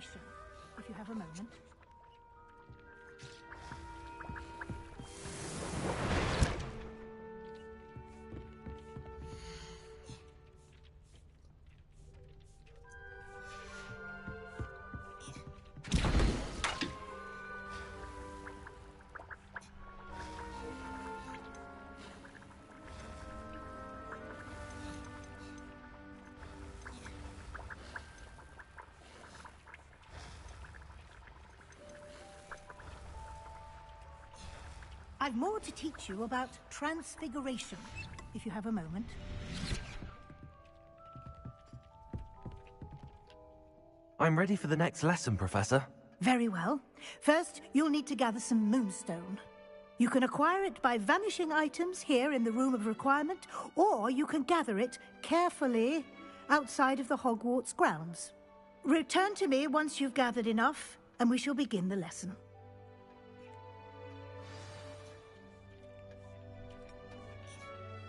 Transfiguration, if you have a moment. I've more to teach you about Transfiguration, if you have a moment. I'm ready for the next lesson, Professor. Very well. First, you'll need to gather some moonstone. You can acquire it by vanishing items here in the Room of Requirement, or you can gather it carefully outside of the Hogwarts grounds. Return to me once you've gathered enough, and we shall begin the lesson.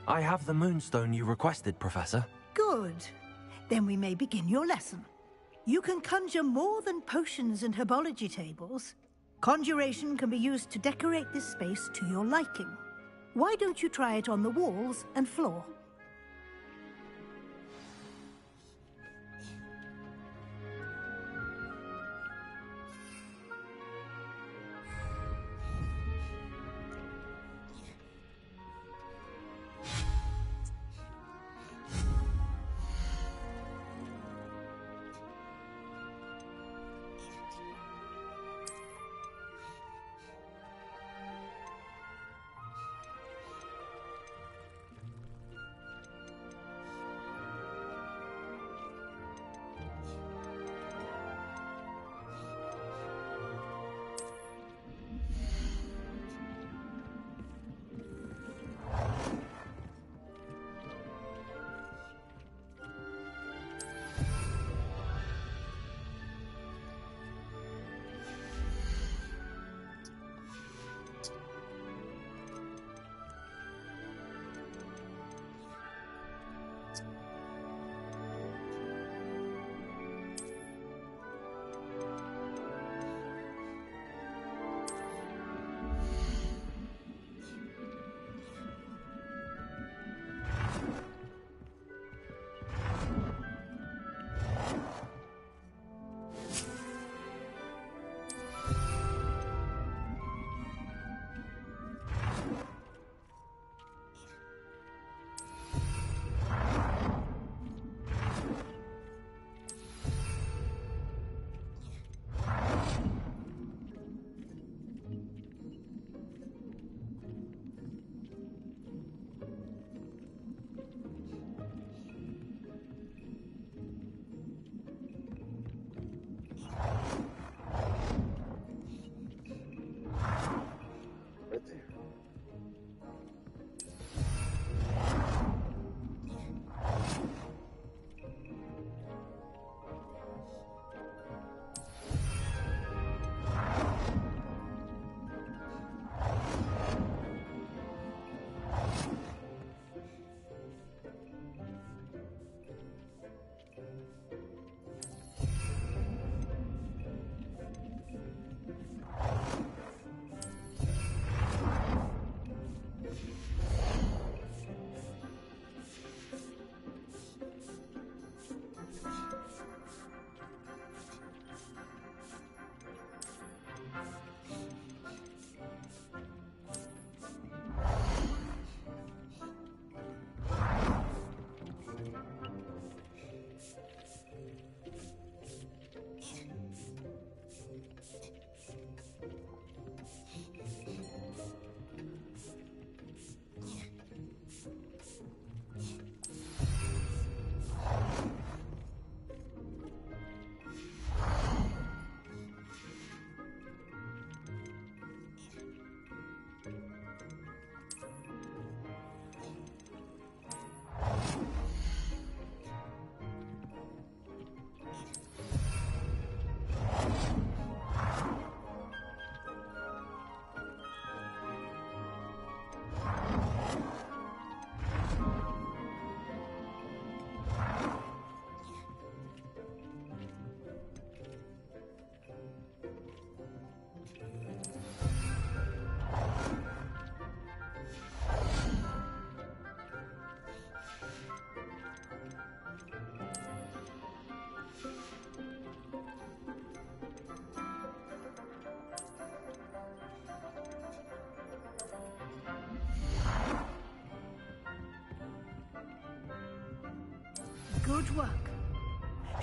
I have the moonstone you requested, Professor. Good. Then we may begin your lesson. You can conjure more than potions and herbology tables. Conjuration can be used to decorate this space to your liking. Why don't you try it on the walls and floor?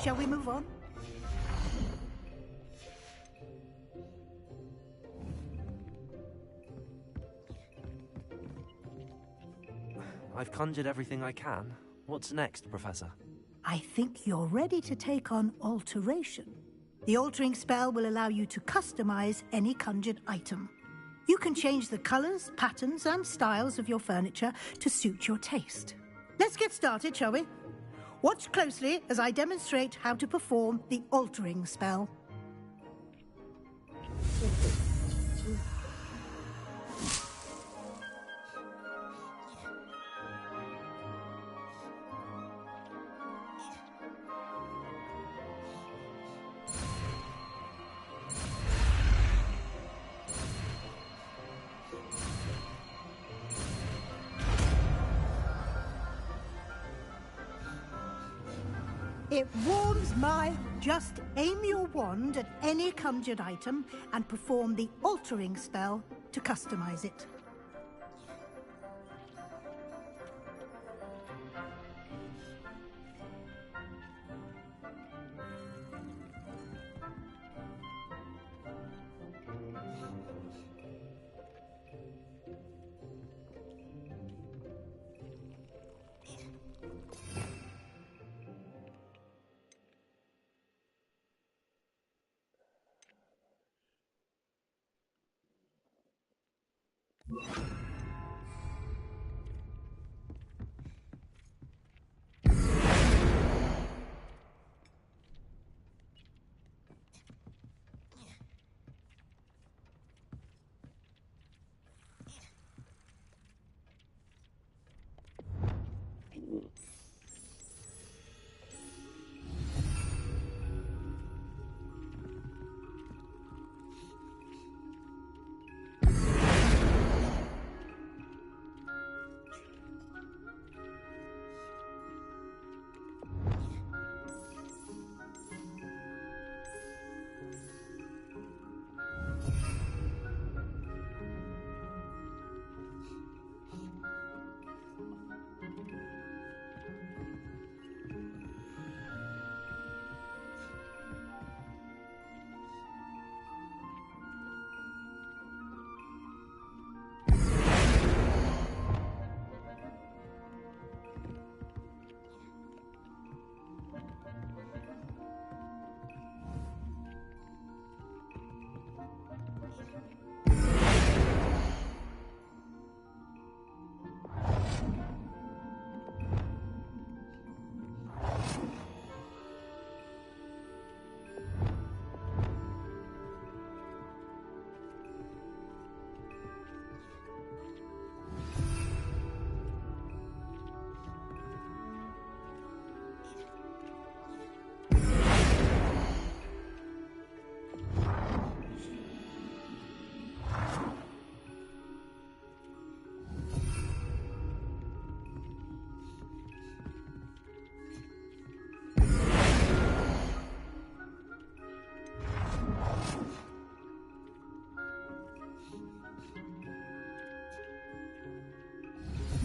Shall we move on? I've conjured everything I can. What's next, Professor? I think you're ready to take on alteration. The altering spell will allow you to customize any conjured item. You can change the colors, patterns, and styles of your furniture to suit your taste. Let's get started, shall we? Watch closely as I demonstrate how to perform the altering spell. It warms my... Just aim your wand at any conjured item and perform the altering spell to customize it.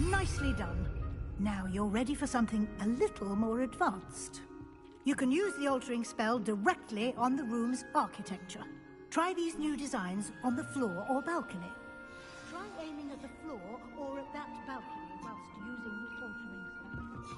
Nicely done. Now you're ready for something a little more advanced. You can use the altering spell directly on the room's architecture. Try these new designs on the floor or balcony. Try aiming at the floor or at that balcony whilst using the altering spell.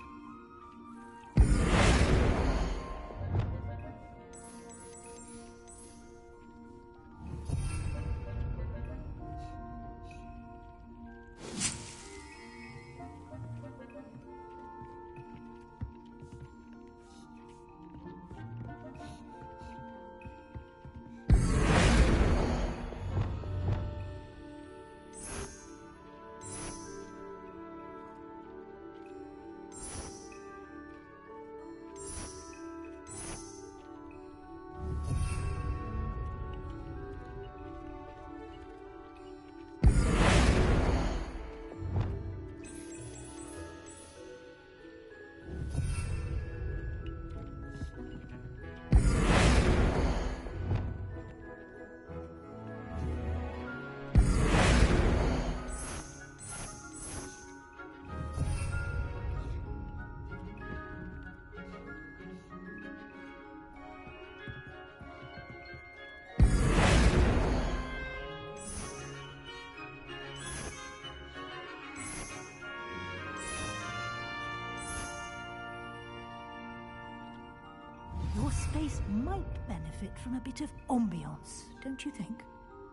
space might benefit from a bit of ambiance, don't you think?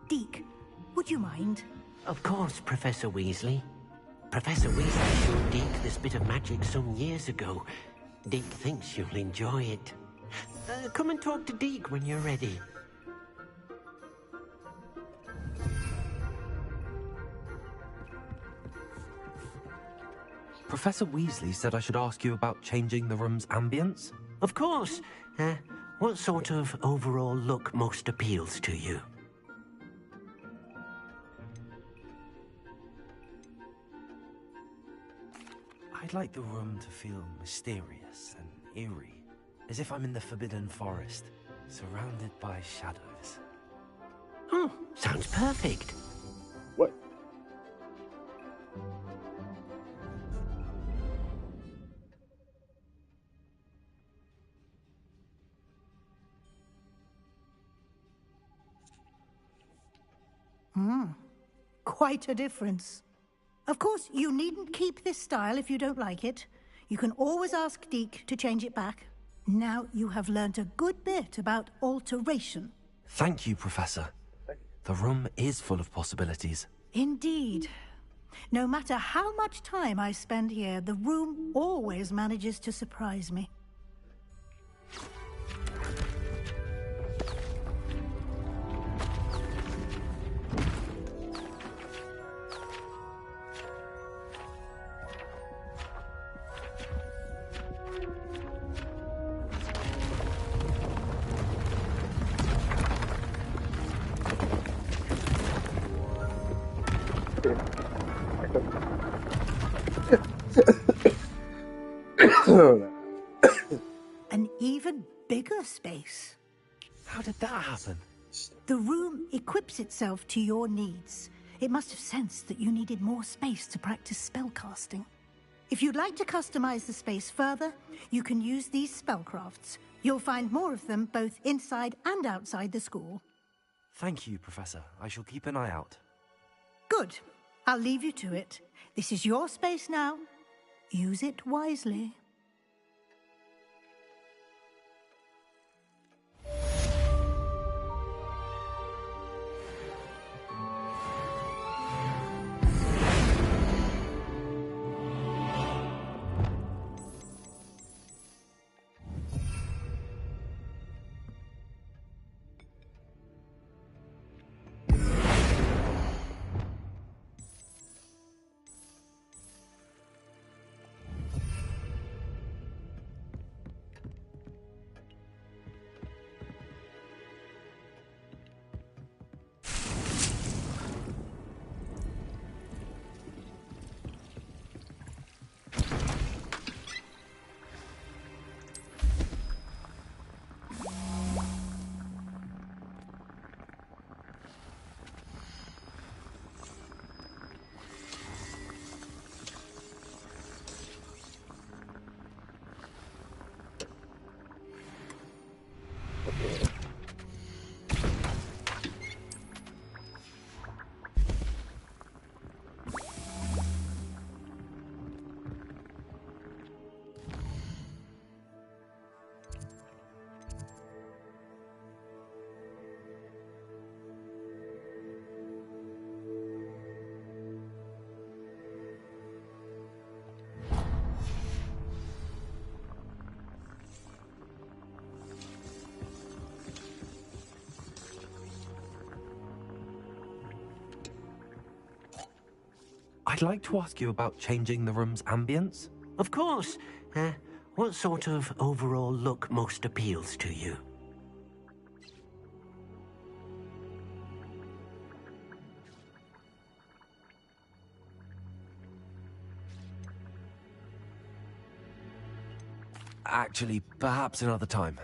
Deke, would you mind? Of course, Professor Weasley. Professor Weasley showed Deke this bit of magic some years ago. Deke thinks you'll enjoy it. Come and talk to Deke when you're ready. Professor Weasley said I should ask you about changing the room's ambience? Of course. What sort of overall look most appeals to you? I'd like the room to feel mysterious and eerie, as if I'm in the Forbidden Forest, surrounded by shadows. Oh, sounds perfect. What? Quite a difference. Of course, you needn't keep this style if you don't like it. You can always ask Deke to change it back. Now you have learnt a good bit about alteration. Thank you, Professor. The room is full of possibilities. Indeed. No matter how much time I spend here, the room always manages to surprise me. An even bigger space. How did that happen? The room equips itself to your needs. It must have sensed that you needed more space to practice spellcasting. If you'd like to customize the space further, you can use these spellcrafts. You'll find more of them both inside and outside the school. Thank you, Professor. I shall keep an eye out. Good. I'll leave you to it. This is your space now. Use it wisely. I'd like to ask you about changing the room's ambience. Of course. What sort of overall look most appeals to you? Actually, perhaps another time.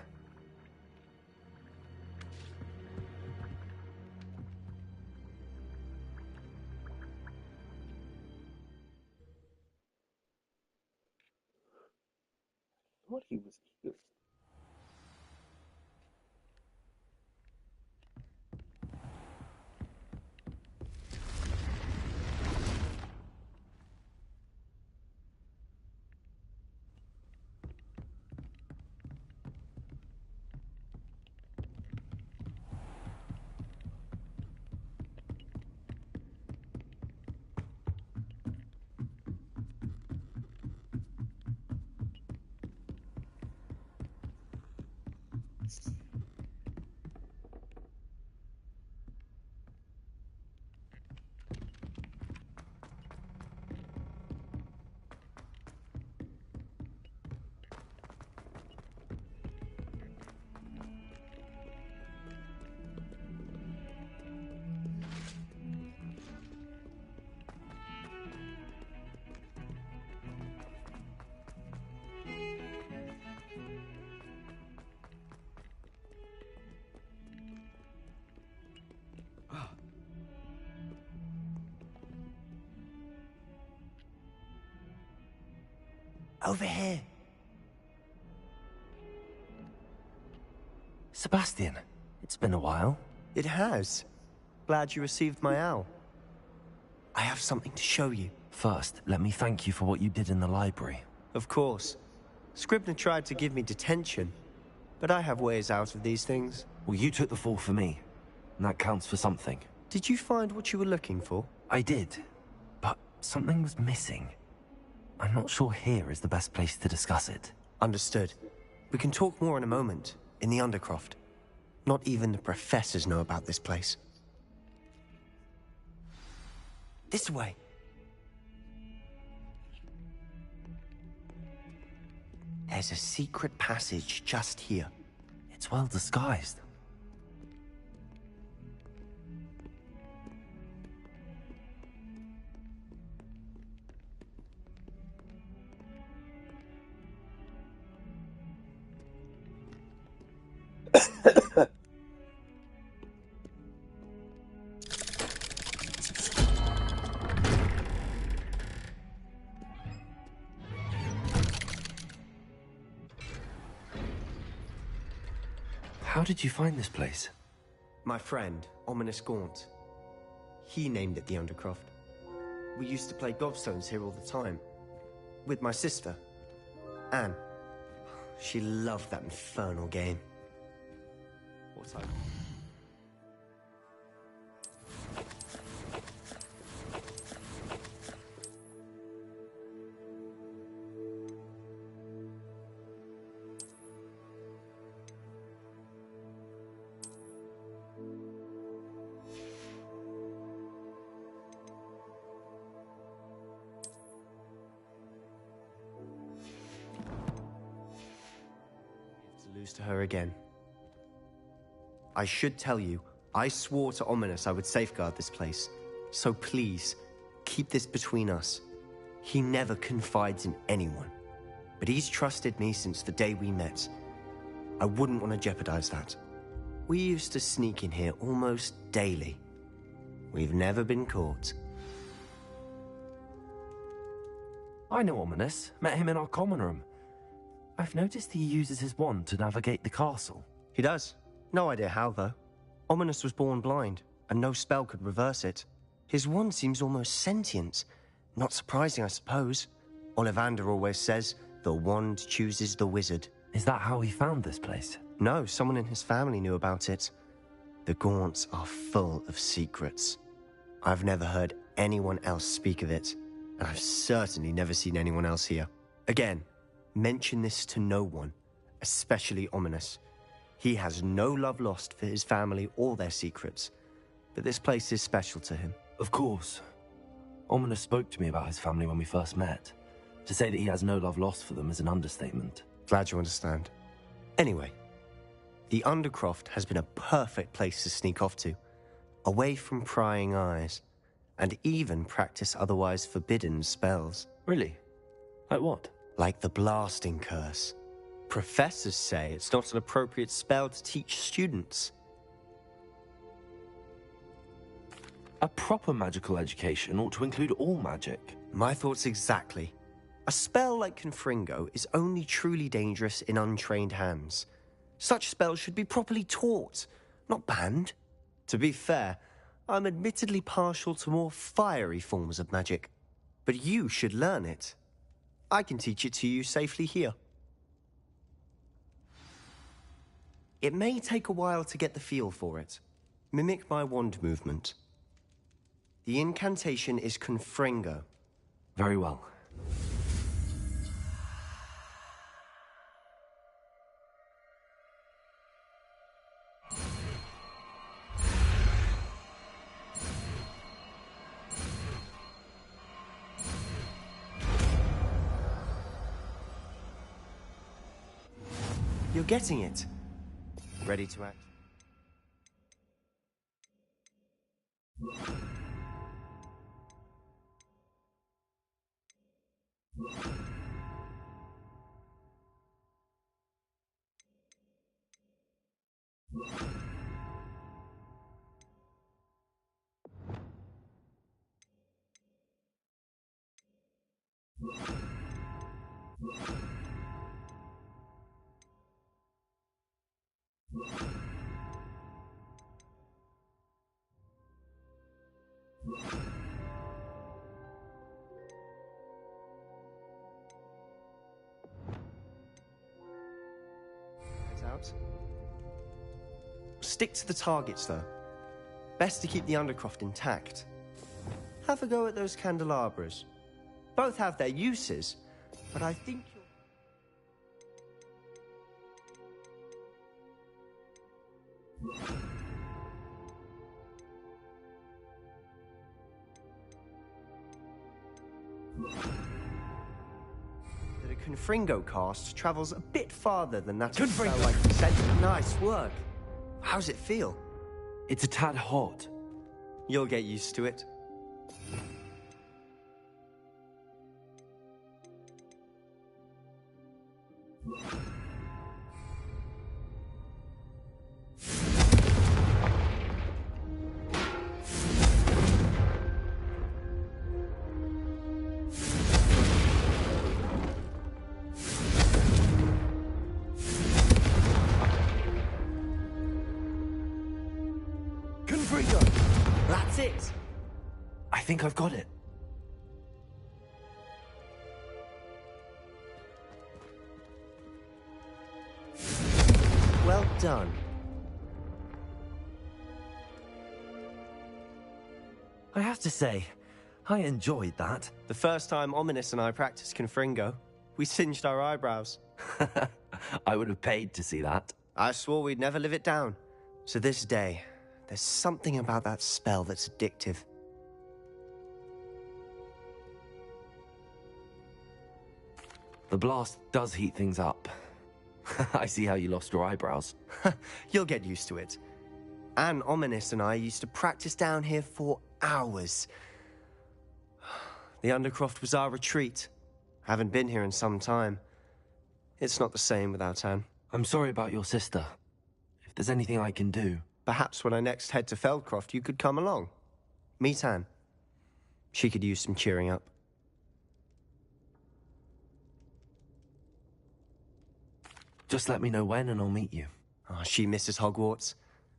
Thought he was here. Over here. Sebastian, it's been a while. It has. Glad you received my owl. I have something to show you. First, let me thank you for what you did in the library. Of course. Scribner tried to give me detention, but I have ways out of these things. Well, you took the fall for me, and that counts for something. Did you find what you were looking for? I did, but something was missing. I'm not sure here is the best place to discuss it. Understood. We can talk more in a moment, in the Undercroft. Not even the professors know about this place. This way. There's a secret passage just here. It's well disguised. How did you find this place? My friend, Ominous Gaunt. He named it the Undercroft. We used to play gobstones here all the time. With my sister, Anne. She loved that infernal game. What's that? Lose to her again. I should tell you, I swore to Ominous I would safeguard this place. So please, keep this between us. He never confides in anyone. But he's trusted me since the day we met. I wouldn't want to jeopardize that. We used to sneak in here almost daily. We've never been caught. I know Ominous. Met him in our common room. I've noticed he uses his wand to navigate the castle. He does. No idea how, though. Ominous was born blind, and no spell could reverse it. His wand seems almost sentient. Not surprising, I suppose. Ollivander always says, the wand chooses the wizard. Is that how he found this place? No, someone in his family knew about it. The Gaunts are full of secrets. I've never heard anyone else speak of it, and I've certainly never seen anyone else here. Again, mention this to no one, especially Ominous. He has no love lost for his family or their secrets, but this place is special to him. Of course. Ominous spoke to me about his family when we first met. To say that he has no love lost for them is an understatement. Glad you understand. Anyway, the Undercroft has been a perfect place to sneak off to, away from prying eyes, and even practice otherwise forbidden spells. Really? Like what? Like the blasting curse. Professors say it's not an appropriate spell to teach students. A proper magical education ought to include all magic. My thoughts exactly. A spell like Confringo is only truly dangerous in untrained hands. Such spells should be properly taught, not banned. To be fair, I'm admittedly partial to more fiery forms of magic, but you should learn it. I can teach it to you safely here. It may take a while to get the feel for it. Mimic my wand movement. The incantation is Confringo. Very well. You're getting it. Ready to act? Heads out. Stick to the targets, though. Best to keep the Undercroft intact. Have a go at those candelabras. Both have their uses, but I think you'll... that a Confringo cast travels a bit farther than that of Confringo! like you said. Nice work. How's it feel? It's a tad hot. You'll get used to it. Confringo! That's it. I think I've got it. Well done. I have to say, I enjoyed that. The first time Ominous and I practiced Confringo, we singed our eyebrows. I would have paid to see that. I swore we'd never live it down. So this day, there's something about that spell that's addictive. The blast does heat things up. I see how you lost your eyebrows. You'll get used to it. Anne, Ominous and I used to practice down here for hours. The Undercroft was our retreat. Haven't been here in some time. It's not the same without Anne. I'm sorry about your sister. If there's anything I can do... Perhaps when I next head to Feldcroft, you could come along. Meet Anne. She could use some cheering up. Just let me know when and I'll meet you. Oh, she misses Hogwarts.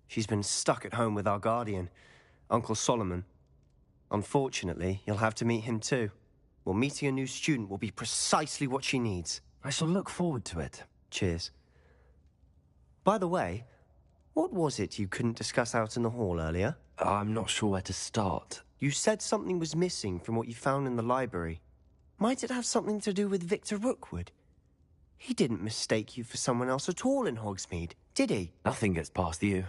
She's been stuck at home with our guardian, Uncle Solomon. Unfortunately, you'll have to meet him too. Well, meeting a new student will be precisely what she needs. I shall look forward to it. Cheers. By the way, what was it you couldn't discuss out in the hall earlier? I'm not sure where to start. You said something was missing from what you found in the library. Might it have something to do with Victor Rookwood? He didn't mistake you for someone else at all in Hogsmeade, did he? Nothing gets past you.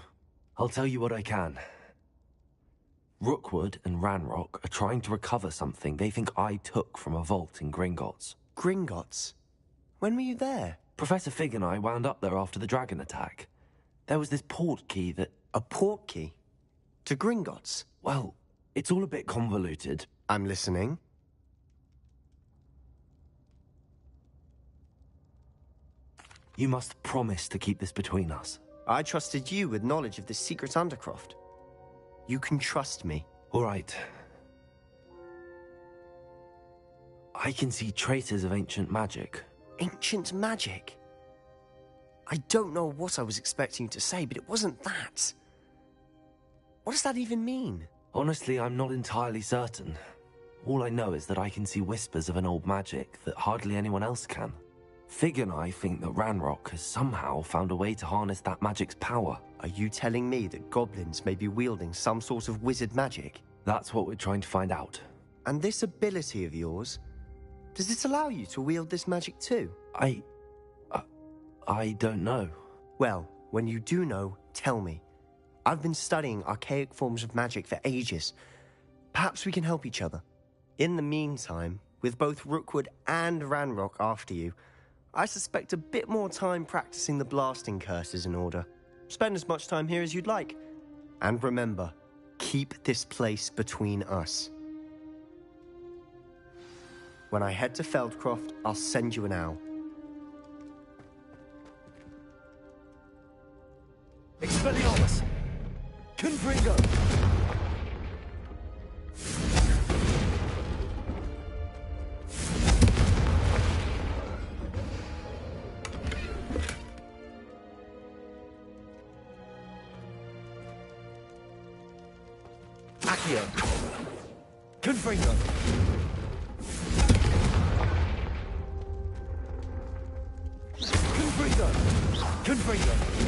I'll tell you what I can. Rookwood and Ranrock are trying to recover something they think I took from a vault in Gringotts. Gringotts? When were you there? Professor Fig and I wound up there after the dragon attack. There was this port key that... A port key? To Gringotts? Well, it's all a bit convoluted. I'm listening. You must promise to keep this between us. I trusted you with knowledge of the secret Undercroft. You can trust me. All right. I can see traces of ancient magic. Ancient magic? I don't know what I was expecting you to say, but it wasn't that. What does that even mean? Honestly, I'm not entirely certain. All I know is that I can see whispers of an old magic that hardly anyone else can. Fig and I think that Ranrock has somehow found a way to harness that magic's power. Are you telling me that goblins may be wielding some sort of wizard magic? That's what we're trying to find out. And this ability of yours, does it allow you to wield this magic too? I don't know. Well, when you do know, tell me. I've been studying archaic forms of magic for ages. Perhaps we can help each other. In the meantime, with both Rookwood and Ranrock after you, I suspect a bit more time practicing the blasting curse is in order. Spend as much time here as you'd like. And remember, keep this place between us. When I head to Feldcroft, I'll send you an owl. Expelliarmus! Confringo! Accio! Confringo! Confringo! Confringo!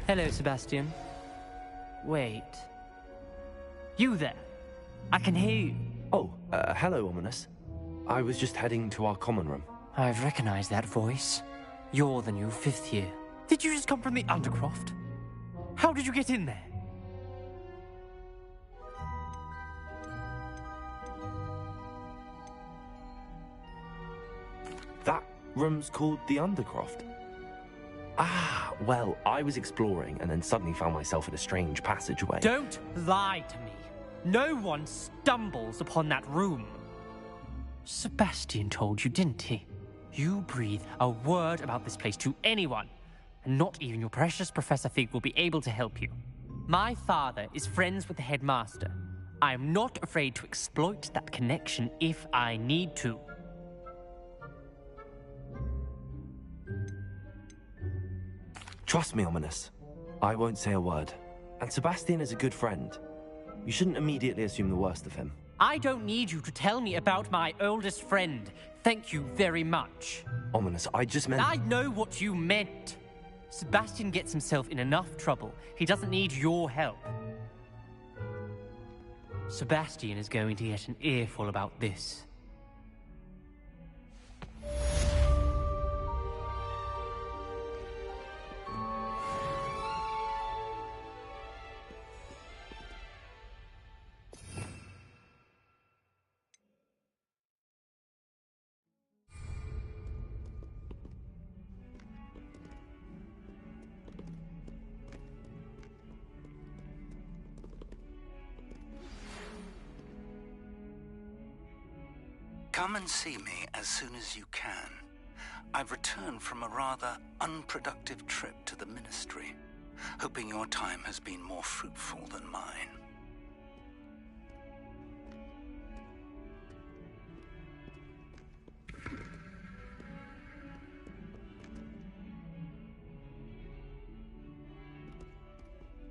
Hello, Sebastian. Wait. You there? I can hear you. Oh, hello, Ominous. I was just heading to our common room. I've recognized that voice. You're the new 5th year. Did you just come from the Undercroft? How did you get in there? That room's called the Undercroft. Ah, well, I was exploring and then suddenly found myself in a strange passageway. Don't lie to me. No one stumbles upon that room. Sebastian told you, didn't he? You breathe a word about this place to anyone, and not even your precious Professor Fig will be able to help you. My father is friends with the headmaster. I am not afraid to exploit that connection if I need to. Trust me, Ominous. I won't say a word. And Sebastian is a good friend. You shouldn't immediately assume the worst of him. I don't need you to tell me about my oldest friend. Thank you very much. Ominous, I just meant... I know what you meant. Sebastian gets himself in enough trouble. He doesn't need your help. Sebastian is going to get an earful about this. Come and see me as soon as you can. I've returned from a rather unproductive trip to the Ministry, hoping your time has been more fruitful than mine.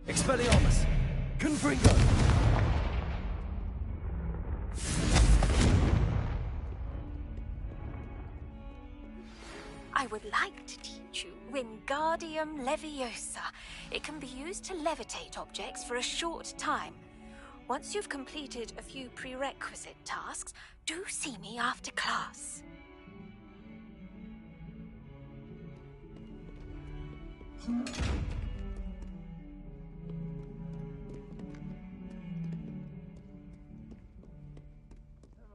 Expelliarmus! Confringo! I would like to teach you Wingardium Leviosa. It can be used to levitate objects for a short time. Once you've completed a few prerequisite tasks, do see me after class. Never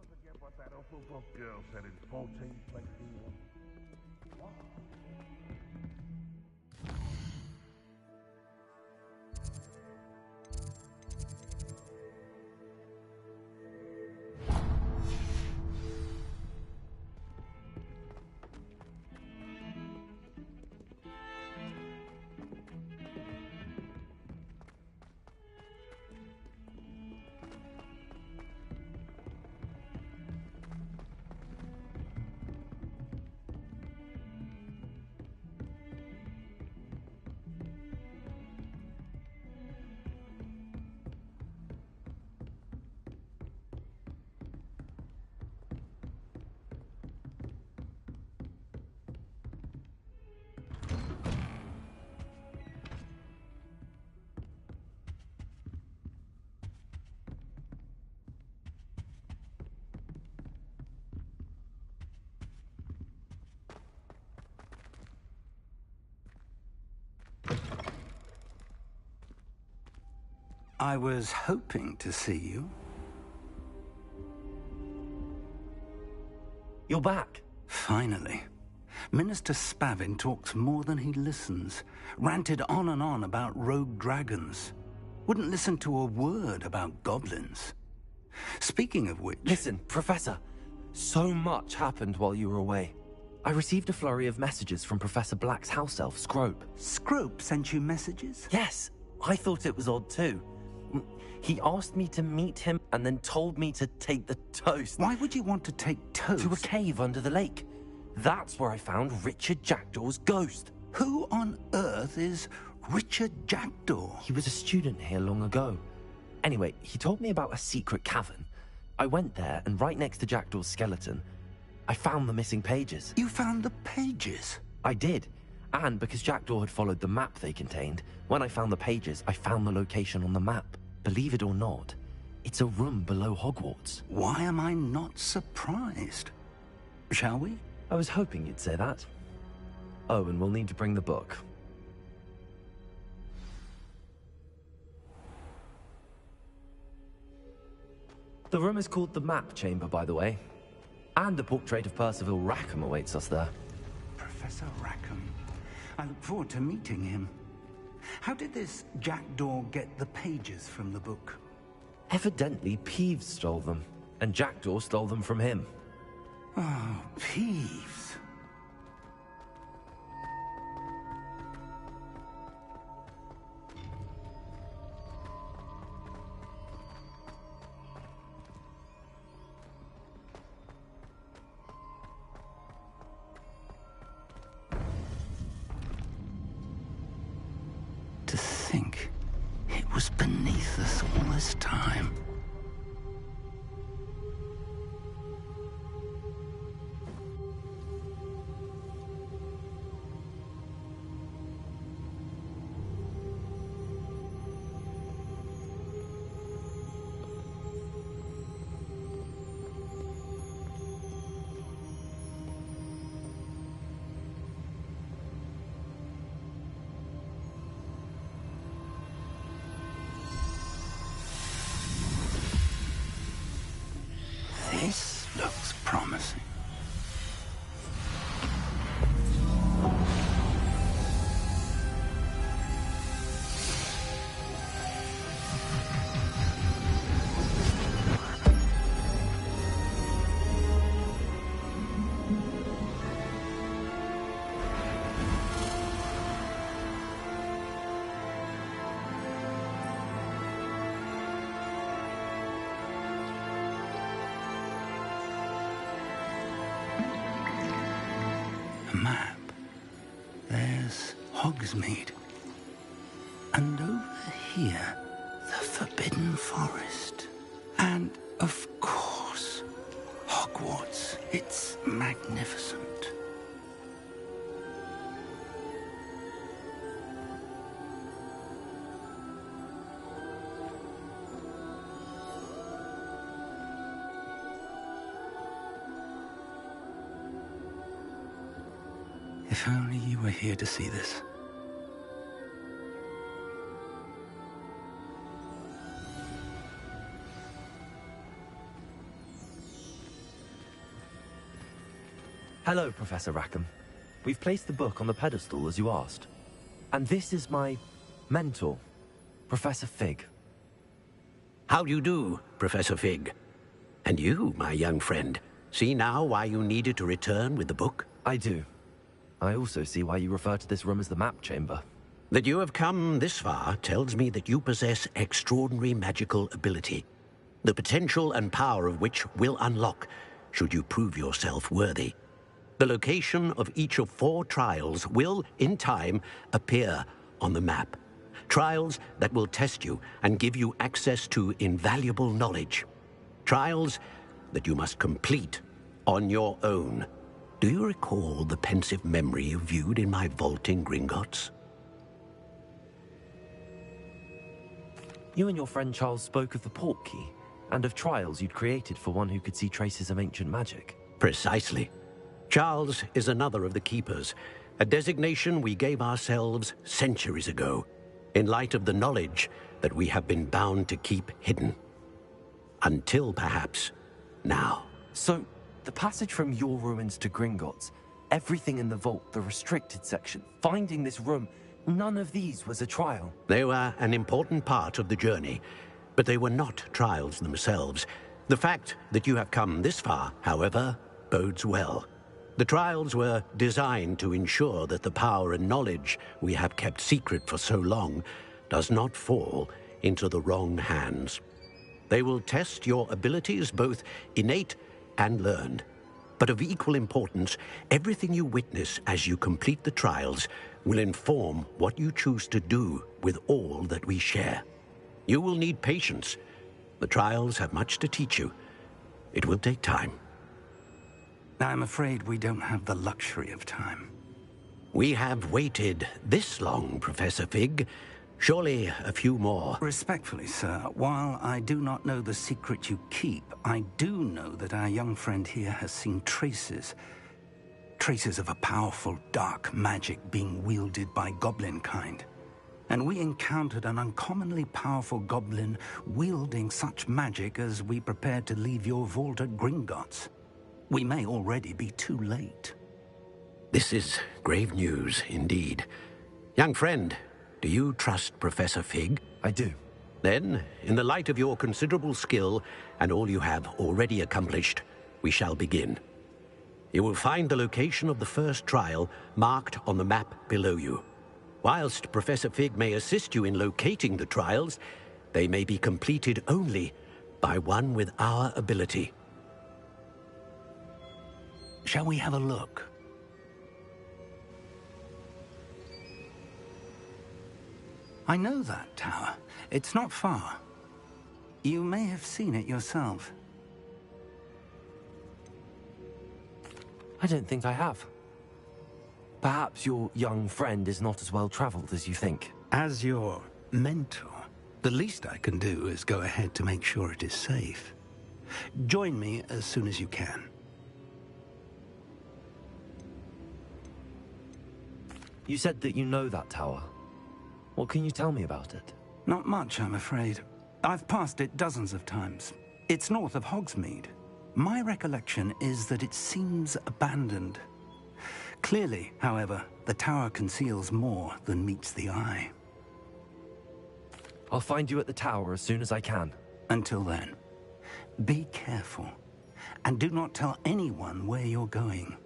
forget what that awful book girl said in 1421. I was hoping to see you. You're back. Finally. Minister Spavin talks more than he listens. Ranted on and on about rogue dragons. Wouldn't listen to a word about goblins. Speaking of which... Listen, Professor. So much happened while you were away. I received a flurry of messages from Professor Black's house elf, Scrope. Scrope sent you messages? Yes, I thought it was odd too. He asked me to meet him and then told me to take the toast. Why would you want to take toast? To a cave under the lake. That's where I found Richard Jackdaw's ghost. Who on earth is Richard Jackdaw? He was a student here long ago. Anyway, he told me about a secret cavern. I went there, and right next to Jackdaw's skeleton, I found the missing pages. You found the pages? I did. And because Jackdaw had followed the map they contained, when I found the pages, I found the location on the map. Believe it or not, it's a room below Hogwarts. Why am I not surprised? Shall we? I was hoping you'd say that. Oh, and we'll need to bring the book. The room is called the Map Chamber, by the way. And a portrait of Percival Rackham awaits us there. Professor Rackham. I look forward to meeting him. How did this Jackdaw get the pages from the book? Evidently, Peeves stole them, and Jackdaw stole them from him. Oh, Peeves. To think it was beneath us all this time. This looks promising. Map. There's Hogsmeade. And over here, the Forbidden Forest. And, of course, Hogwarts. It's magnificent. If only you were here to see this. Hello, Professor Rackham. We've placed the book on the pedestal, as you asked. And this is my mentor, Professor Fig. How do you do, Professor Fig? And you, my young friend, see now why you needed to return with the book? I do. I also see why you refer to this room as the Map Chamber. That you have come this far tells me that you possess extraordinary magical ability, the potential and power of which will unlock should you prove yourself worthy. The location of each of 4 trials will, in time, appear on the map. Trials that will test you and give you access to invaluable knowledge. Trials that you must complete on your own. Do you recall the pensive memory you viewed in my vault in Gringotts? You and your friend Charles spoke of the Portkey, and of trials you'd created for one who could see traces of ancient magic. Precisely. Charles is another of the Keepers, a designation we gave ourselves centuries ago, in light of the knowledge that we have been bound to keep hidden. Until, perhaps, now. So, The passage from your ruins to Gringotts, everything in the vault, the restricted section, finding this room, none of these was a trial. They were an important part of the journey, but they were not trials themselves. The fact that you have come this far, however, bodes well. The trials were designed to ensure that the power and knowledge we have kept secret for so long does not fall into the wrong hands. They will test your abilities, both innate and learned. But of equal importance, everything you witness as you complete the trials will inform what you choose to do with all that we share. You will need patience. The trials have much to teach you. It will take time. I'm afraid we don't have the luxury of time. We have waited this long, Professor Fig. Surely a few more. Respectfully, sir, while I do not know the secret you keep, I do know that our young friend here has seen traces of a powerful dark magic being wielded by goblin kind. And we encountered an uncommonly powerful goblin wielding such magic as we prepared to leave your vault at Gringotts. We may already be too late. This is grave news indeed. Young friend, do you trust Professor Fig? I do. Then, in the light of your considerable skill and all you have already accomplished, we shall begin. You will find the location of the first trial marked on the map below you. Whilst Professor Fig may assist you in locating the trials, they may be completed only by one with our ability. Shall we have a look? I know that tower. It's not far. You may have seen it yourself. I don't think I have. Perhaps your young friend is not as well traveled as you think. As your mentor, the least I can do is go ahead to make sure it is safe. Join me as soon as you can. You said that you know that tower. What can you tell me about it? Not much, I'm afraid. I've passed it dozens of times. It's north of Hogsmeade. My recollection is that it seems abandoned. Clearly, however, the tower conceals more than meets the eye. I'll find you at the tower as soon as I can. Until then, be careful, and do not tell anyone where you're going.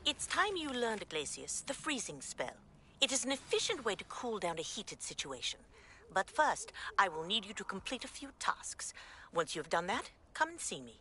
It's time you learned, Glacius, the freezing spell. It is an efficient way to cool down a heated situation. But first, I will need you to complete a few tasks. Once you have done that, come and see me.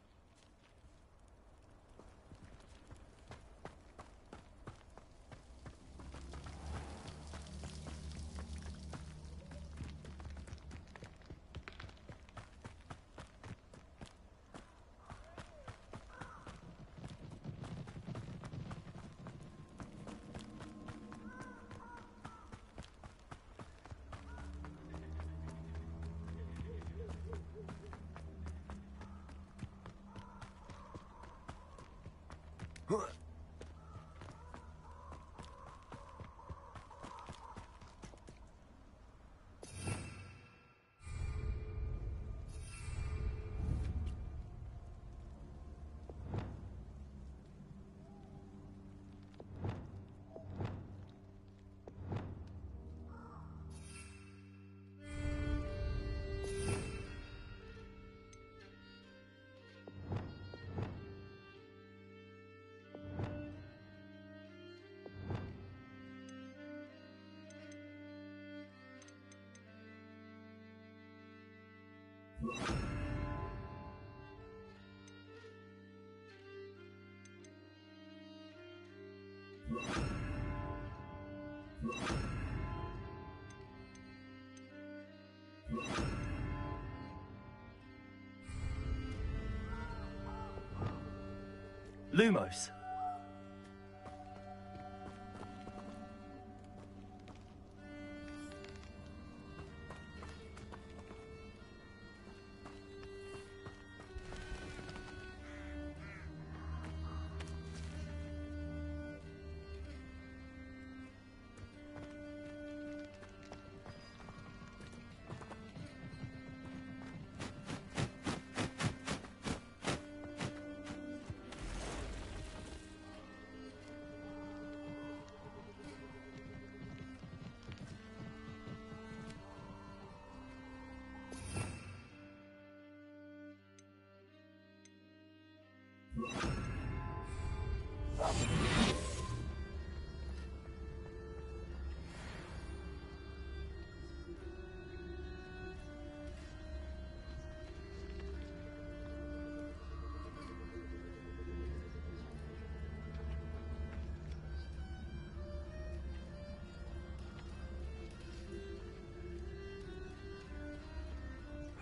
Lumos.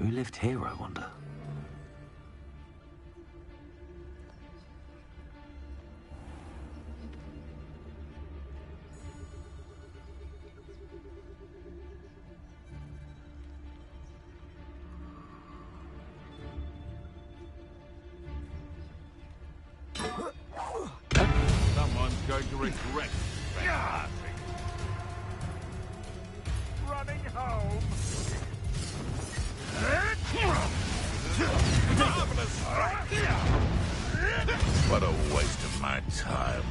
Who lived here, I wonder? Someone's going to regret starting. Running home. Marvelous strike! What a waste of my time.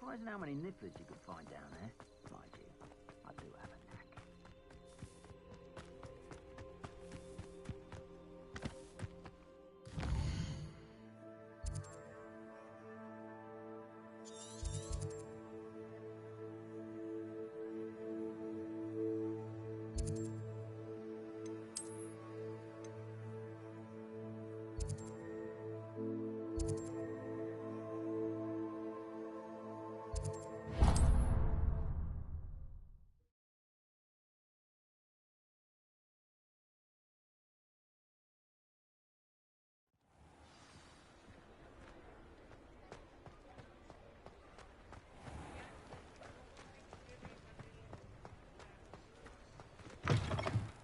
Surprising how many nifflers you could find down there. Mind you, I do have a knack.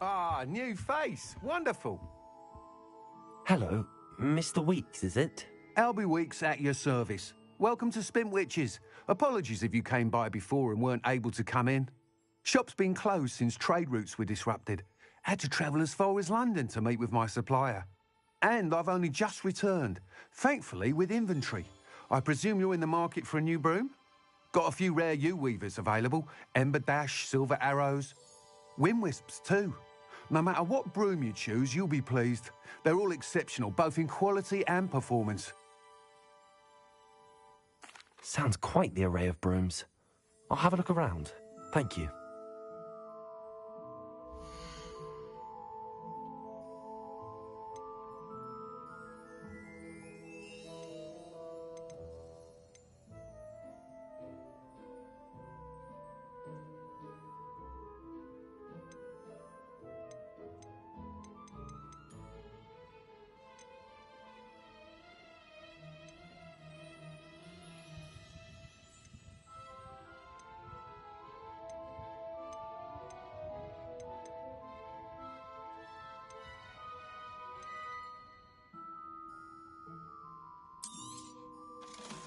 Ah, new face. Wonderful. Hello, Mr. Weeks, is it? Albie Weeks at your service. Welcome to Spintwitches. Apologies if you came by before and weren't able to come in. Shop's been closed since trade routes were disrupted. Had to travel as far as London to meet with my supplier. And I've only just returned, thankfully with inventory. I presume you're in the market for a new broom? Got a few rare yew-weavers available. Ember Dash, Silver Arrows. Wind Wisps too. No matter what broom you choose, you'll be pleased. They're all exceptional, both in quality and performance. Sounds quite the array of brooms. I'll have a look around. Thank you.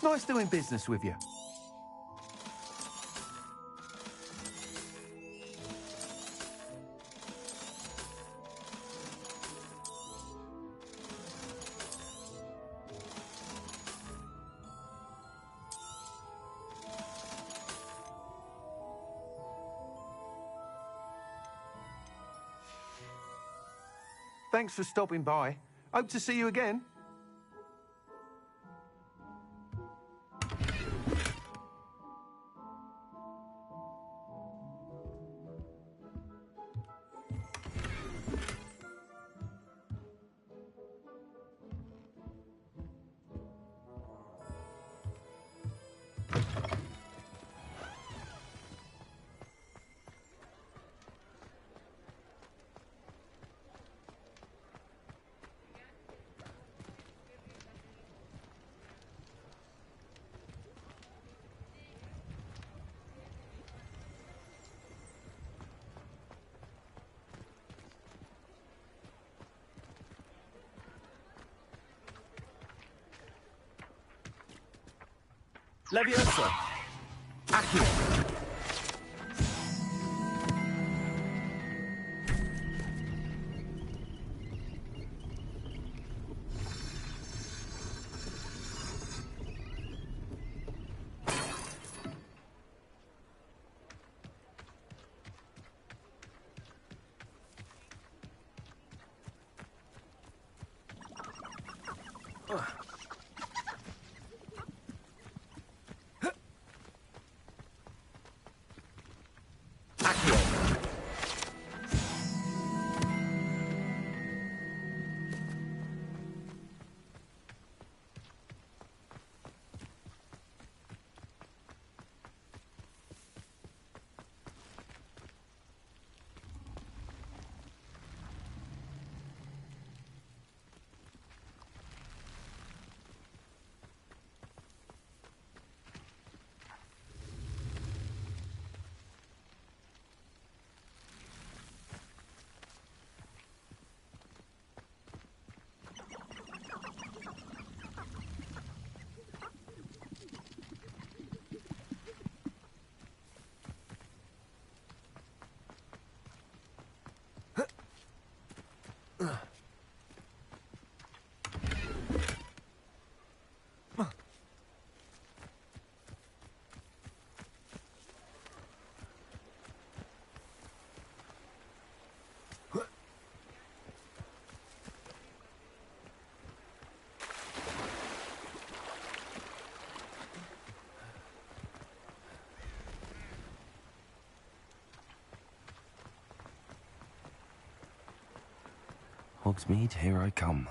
Nice doing business with you. Thanks for stopping by. Hope to see you again. Leviosa! Accio! Hogsmeade, here I come.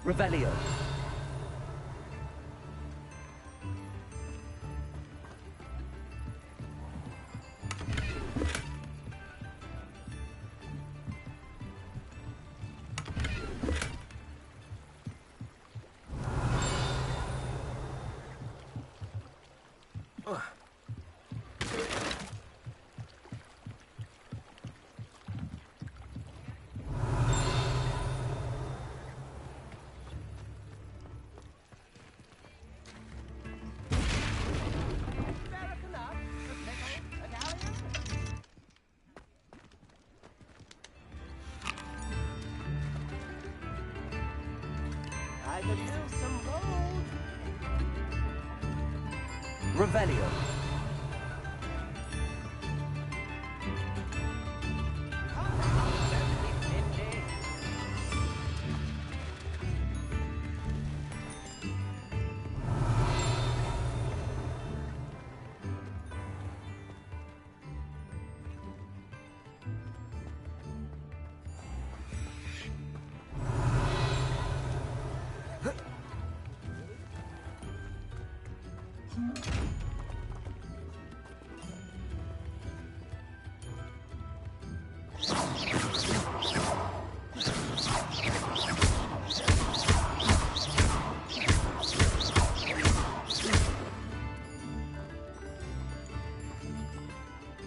Revelio. I could use some gold. Revelio.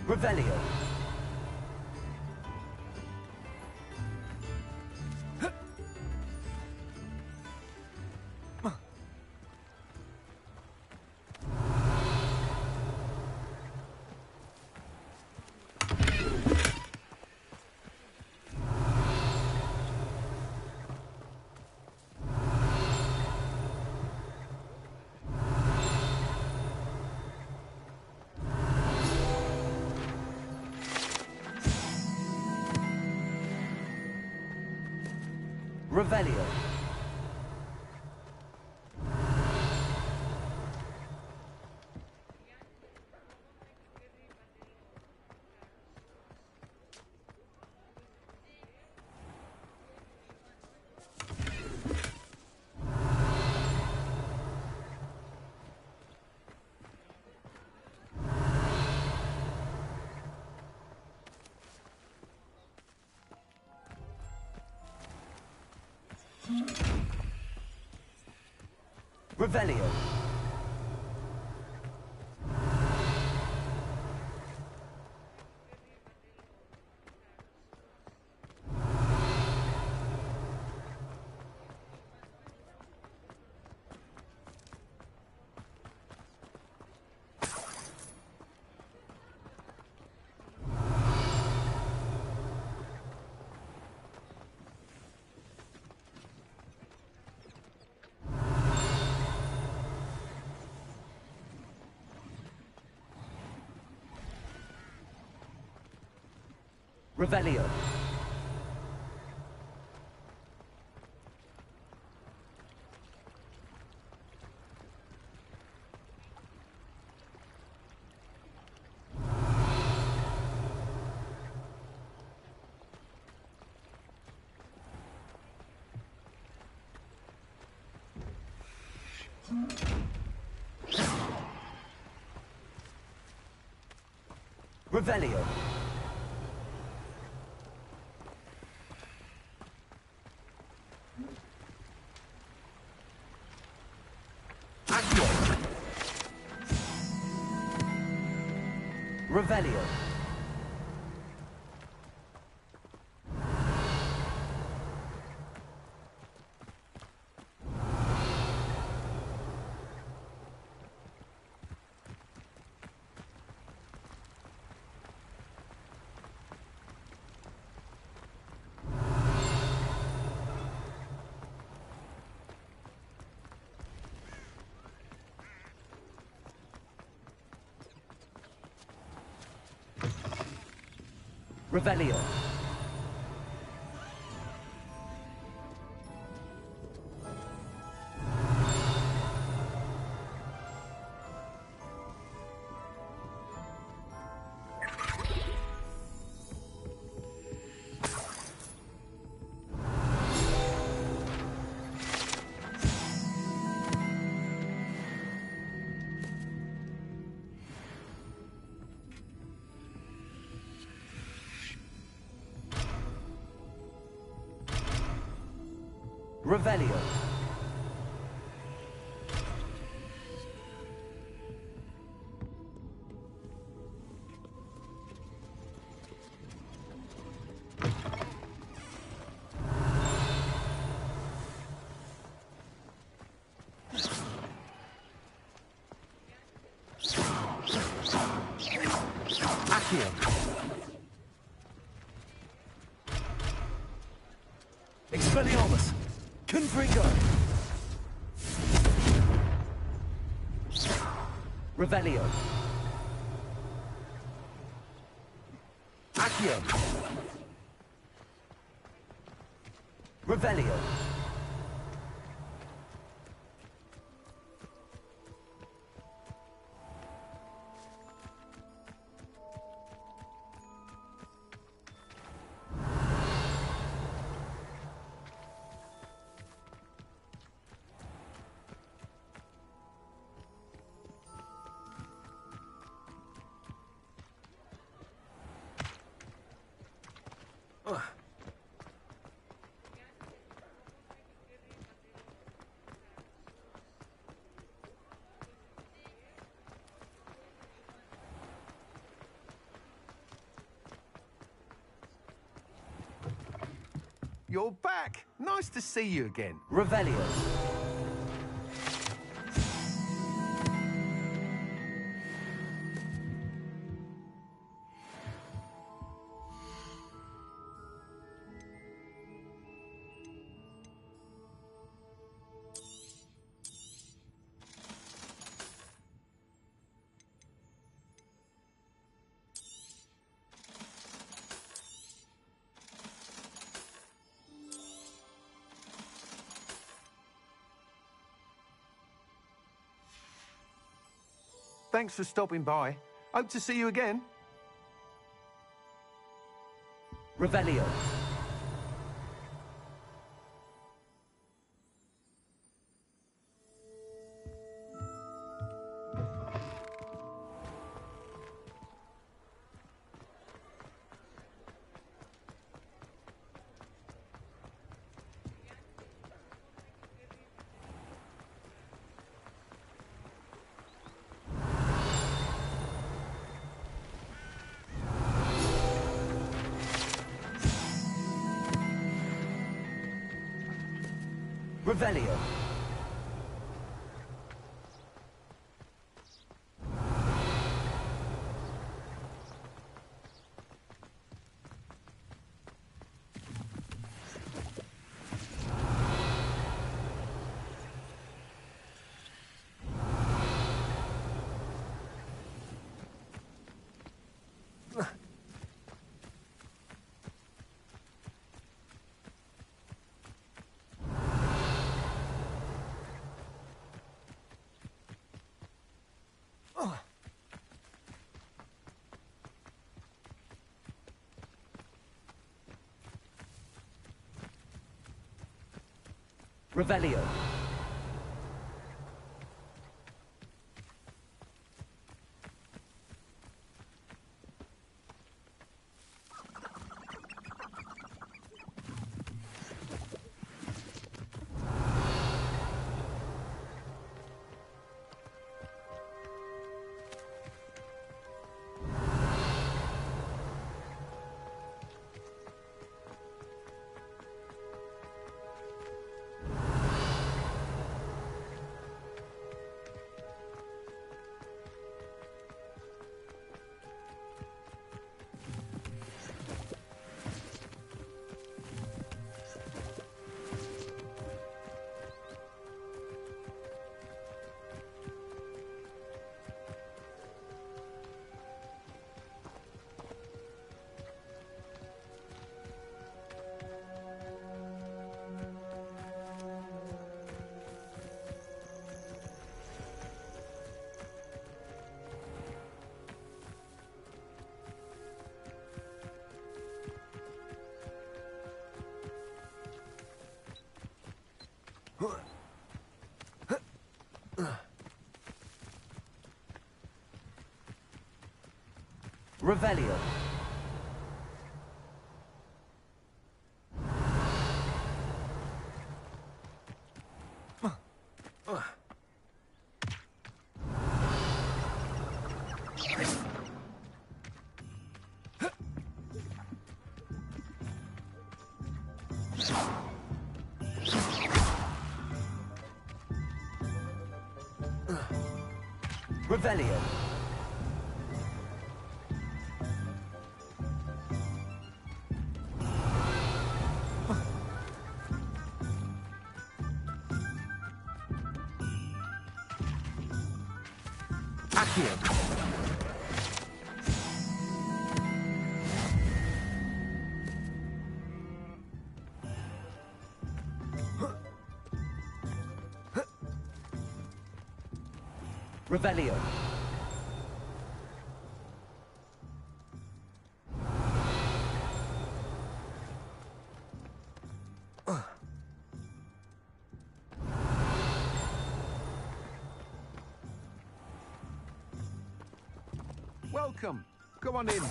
Revelio. Revelio. Revelio. Revelio. Revelio. Accio. Revelio. Revelio. Revelio. Accio. Expelliarmus. Confringo! Revelio. Accio. Revelio. You're back. Nice to see you again. Revelio. Thanks for stopping by. Hope to see you again. Revelio. Revelio. Revelio. Revelio. Revelio. Accio. Revelio. Welcome. Go on in.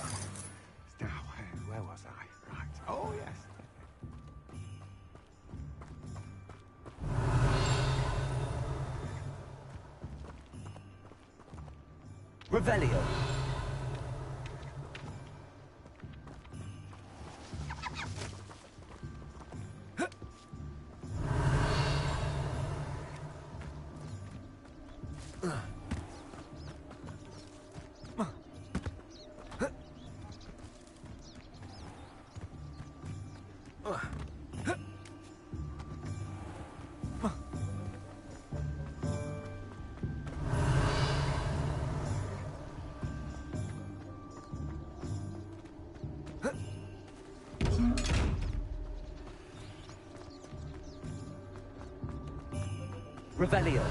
Now, where was I? Right. Oh, yes. Revelio. Revelio.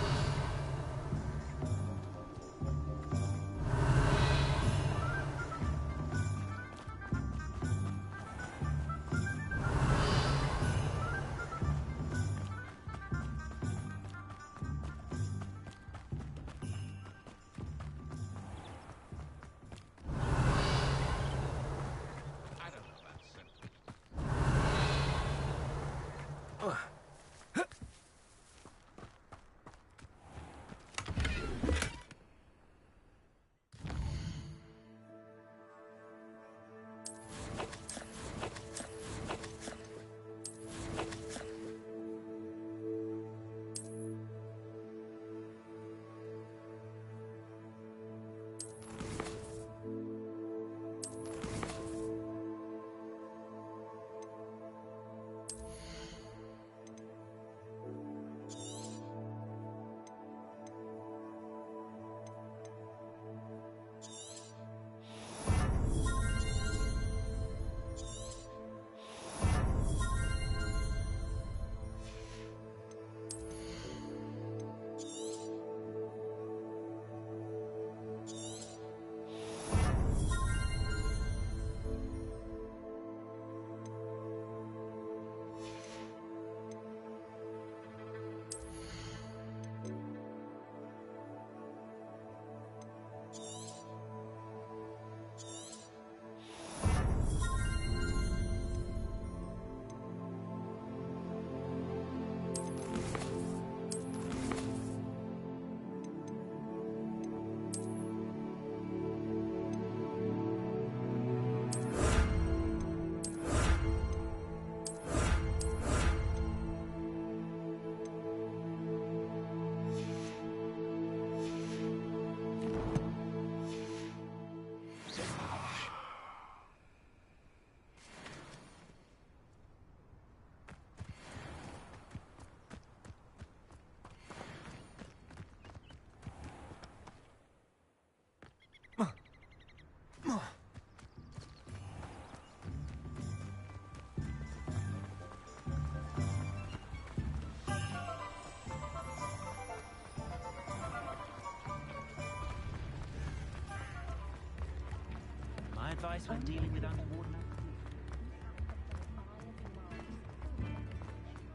advice when dealing with underwater?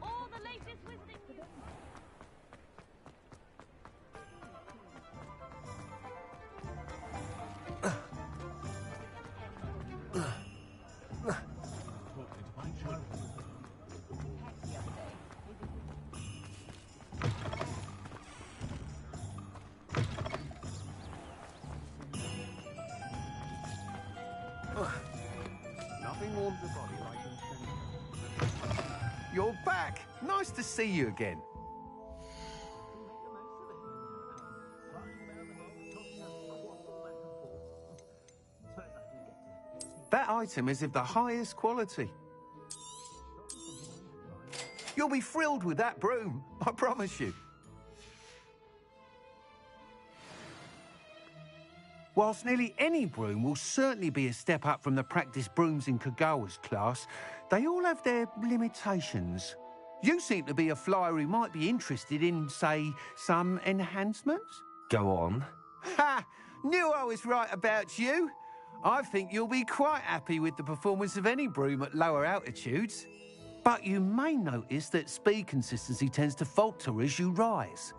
All the latest wizarding news. Nothing warms the body like a... You're back! Nice to see you again. That item is of the highest quality. You'll be thrilled with that broom, I promise you. Whilst nearly any broom will certainly be a step up from the practice brooms in Kagawa's class, they all have their limitations. You seem to be a flyer who might be interested in, say, some enhancements? Go on. Ha! Knew I was right about you. I think you'll be quite happy with the performance of any broom at lower altitudes. But you may notice that speed consistency tends to falter as you rise.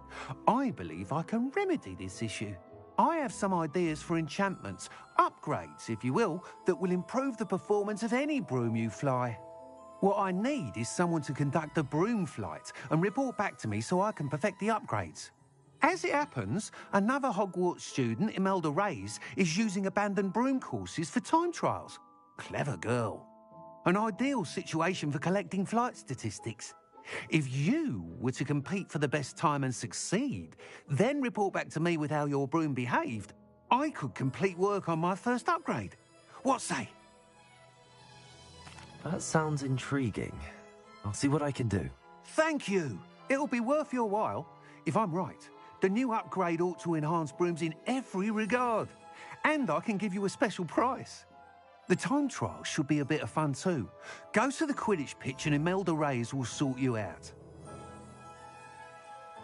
I believe I can remedy this issue. I have some ideas for enchantments, upgrades, if you will, that will improve the performance of any broom you fly. What I need is someone to conduct a broom flight and report back to me so I can perfect the upgrades. As it happens, another Hogwarts student, Imelda Reyes, is using abandoned broom courses for time trials. Clever girl. An ideal situation for collecting flight statistics. If you were to compete for the best time and succeed, then report back to me with how your broom behaved, I could complete work on my first upgrade. What say? That sounds intriguing. I'll see what I can do. Thank you. It'll be worth your while. If I'm right, the new upgrade ought to enhance brooms in every regard. And I can give you a special price. The time trial should be a bit of fun too. Go to the Quidditch pitch and Imelda Reyes will sort you out.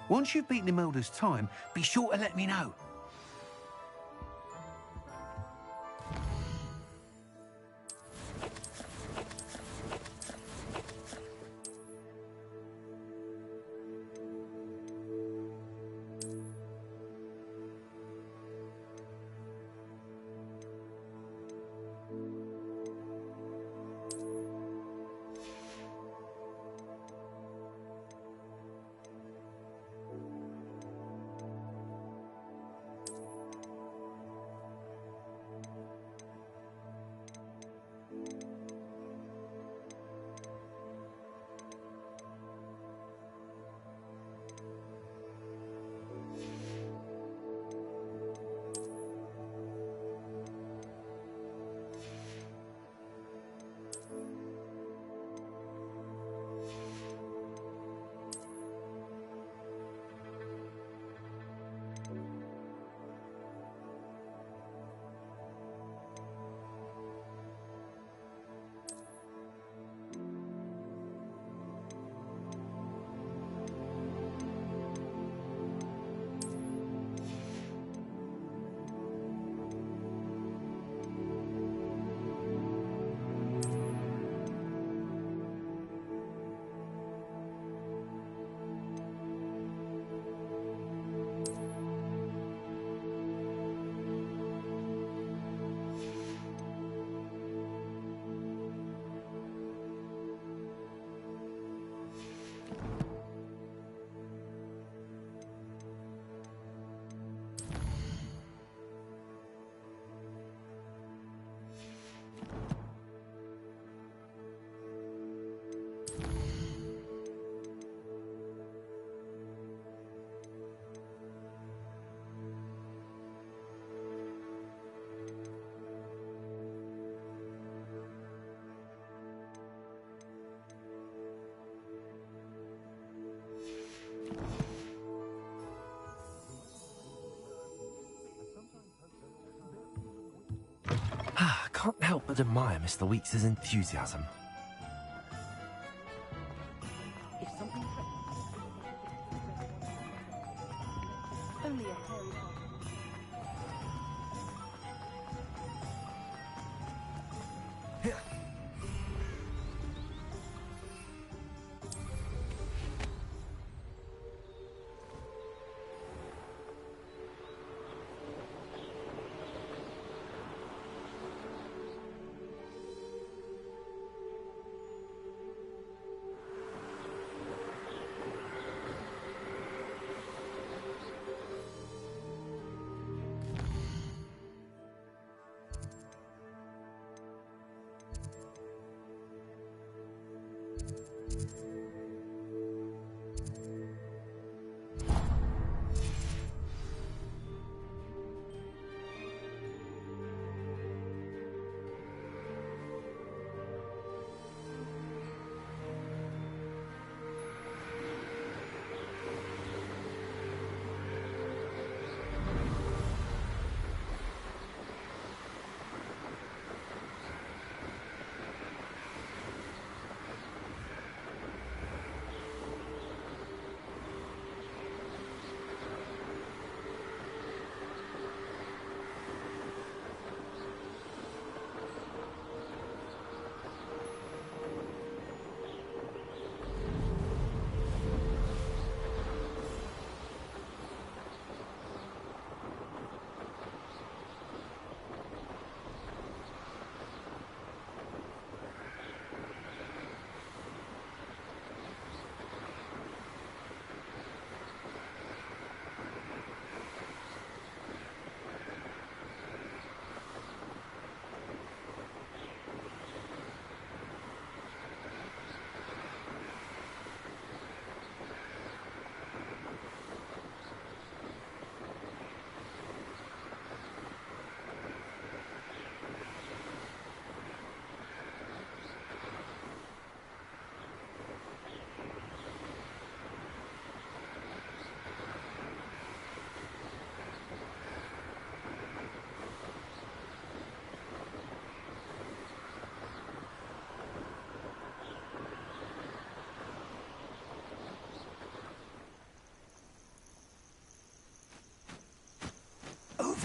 Once you've beaten Imelda's time, be sure to let me know. Can't help but admire Mr. Weeks' enthusiasm. If something only a hairy.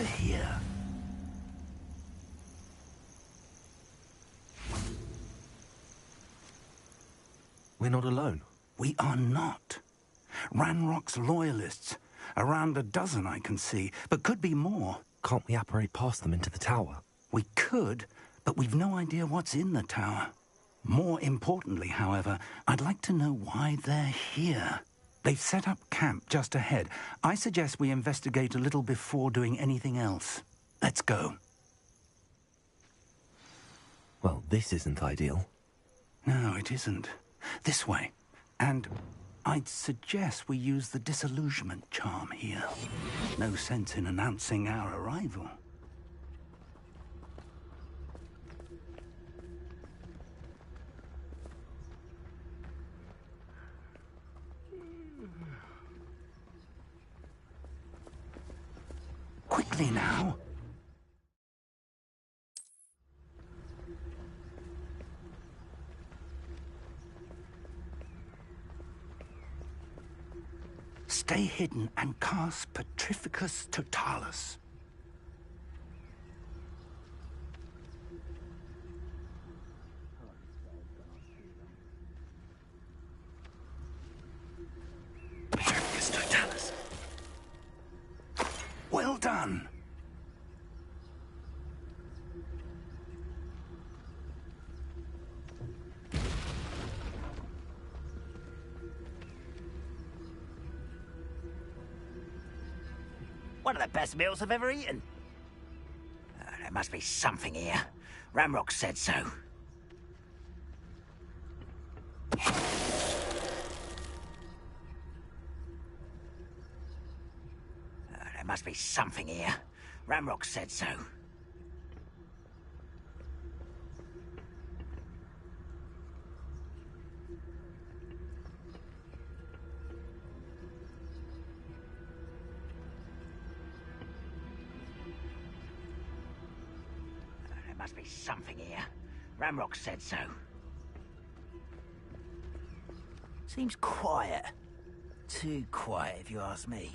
over here. We're not alone. We are not. Ranrock's loyalists. Around a dozen I can see, but could be more. Can't we apparate past them into the tower? We could, but we've no idea what's in the tower. More importantly, however, I'd like to know why they're here. They've set up camp just ahead. I suggest we investigate a little before doing anything else. Let's go. Well, this isn't ideal. No, it isn't. This way. And I'd suggest we use the disillusionment charm here. No sense in announcing our arrival. Quickly now. Stay hidden and cast Petrificus Totalis. Petrificus Totalis. Well done. One of the best meals I've ever eaten. There must be something here. Ramrock said so. There must be something here. Ramrock said so. There must be something here. Ramrock said so. Seems quiet. Too quiet, if you ask me.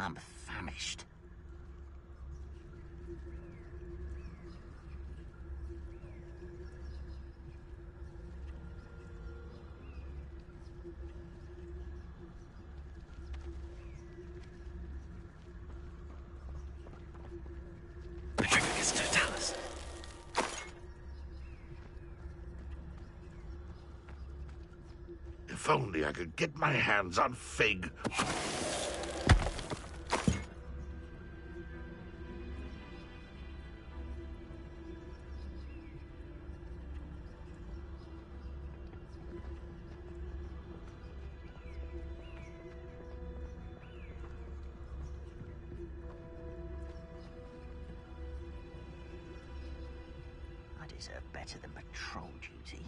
I'm famished. Petrificus Totalis. If only I could get my hands on Fig. I deserve better than patrol duty.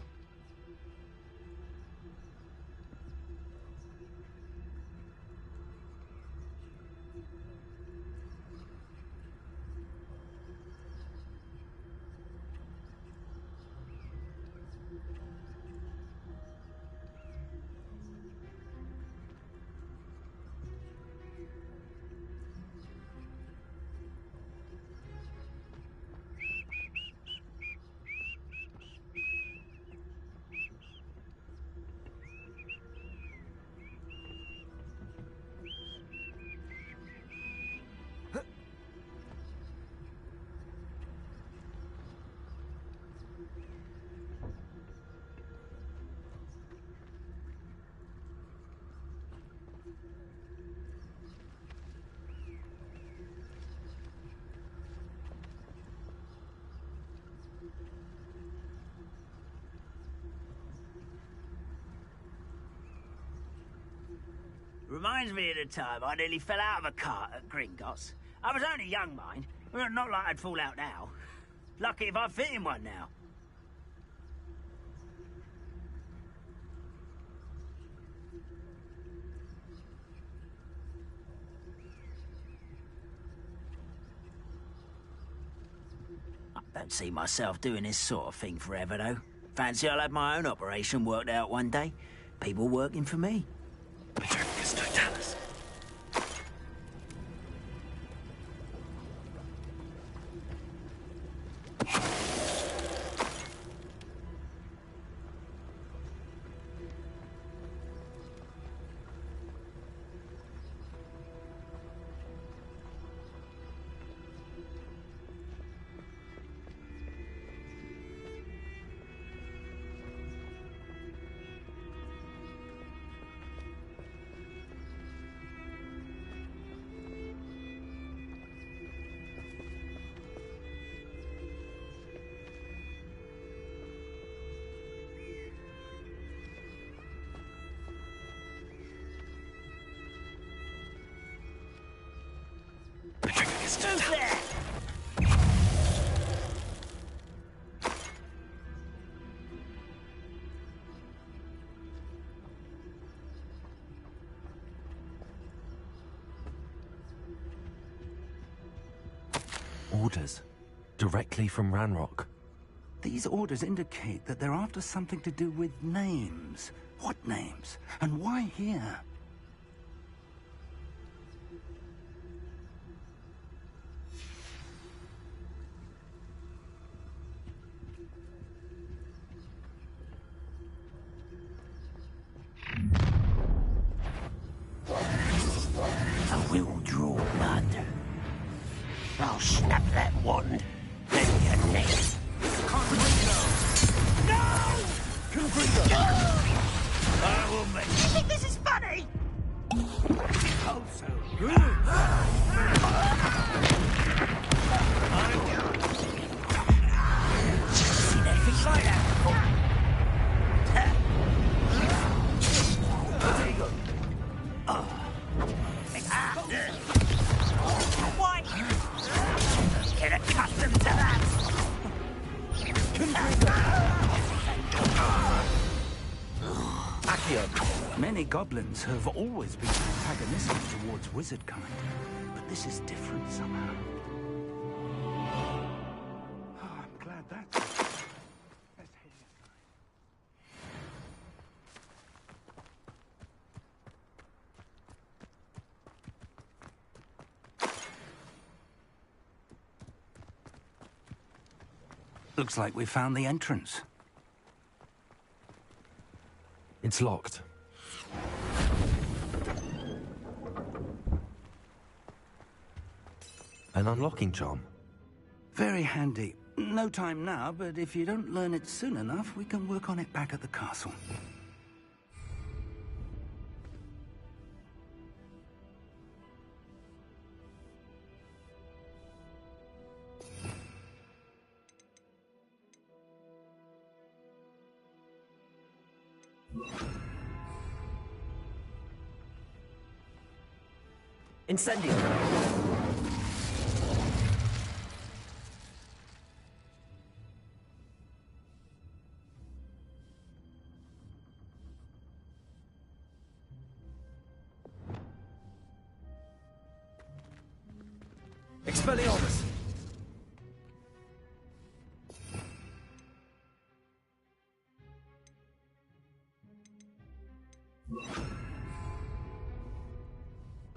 Reminds me of the time I nearly fell out of a cart at Gringotts. I was only young, mind. Well, not like I'd fall out now. Lucky if I fit in one now. Don't see myself doing this sort of thing forever, though. Fancy I'll have my own operation worked out one day. People working for me. Orders. Directly from Ranrock. These orders indicate that they're after something to do with names. What names? And why here? I will draw blood. I'll snap that wand, then your neck. I will make. You think this is funny? Oh, so Seen anything like that before? Why? Get accustomed to that. Many goblins have always been antagonistic towards wizard kind, but this is different somehow. Oh, I'm glad that's... Let's hear it. Looks like we found the entrance. It's locked. An unlocking charm. Very handy. No time now, but if you don't learn it soon enough, we can work on it back at the castle. Incendio. Expelliarmus.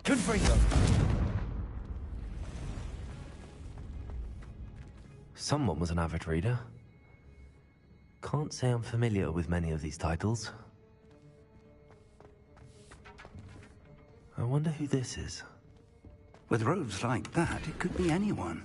Confringo. Someone was an avid reader. Can't say I'm familiar with many of these titles. I wonder who this is. With robes like that, it could be anyone.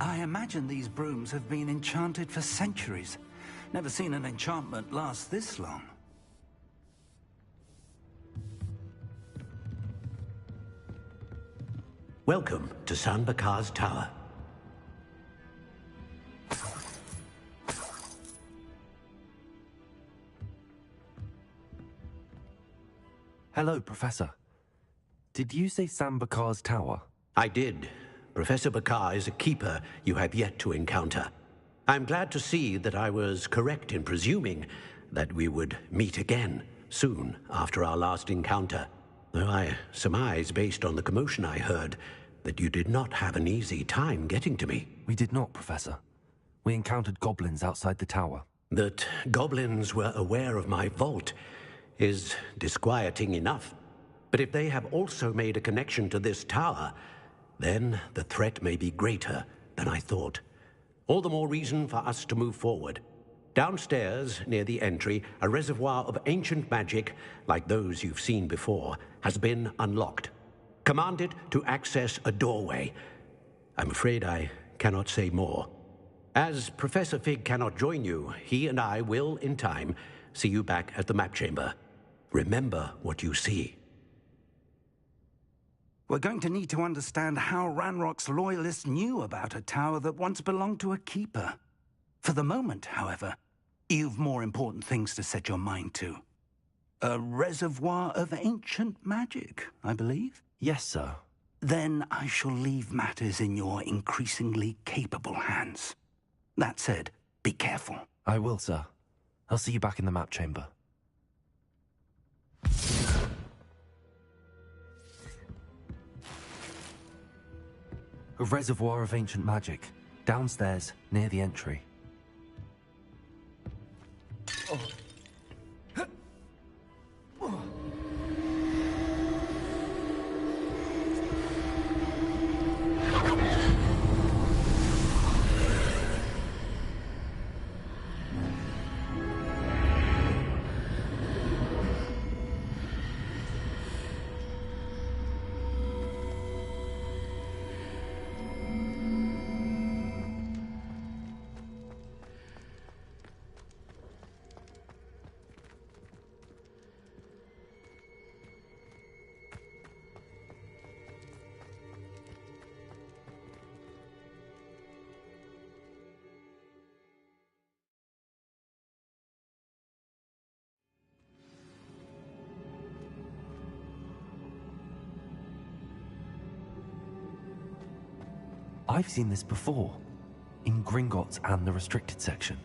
I imagine these brooms have been enchanted for centuries. Never seen an enchantment last this long. Welcome to San Bakar's Tower. Hello, Professor. Did you say Sam Bakar's tower? I did. Professor Bakar is a keeper you have yet to encounter. I'm glad to see that I was correct in presuming that we would meet again soon after our last encounter. Though I surmise, based on the commotion I heard, that you did not have an easy time getting to me. We did not, Professor. We encountered goblins outside the tower. That goblins were aware of my vault is disquieting enough. But if they have also made a connection to this tower, then the threat may be greater than I thought. All the more reason for us to move forward. Downstairs, near the entry, a reservoir of ancient magic, like those you've seen before, has been unlocked. Command it to access a doorway. I'm afraid I cannot say more. As Professor Fig cannot join you, he and I will, in time, see you back at the map chamber. Remember what you see. We're going to need to understand how Ranrock's loyalists knew about a tower that once belonged to a keeper. For the moment, however, you've more important things to set your mind to. A reservoir of ancient magic, I believe? Yes, sir. Then I shall leave matters in your increasingly capable hands. That said, be careful. I will, sir. I'll see you back in the map chamber. A reservoir of ancient magic, downstairs, near the entry. Oh. I've seen this before, in Gringotts and the restricted section.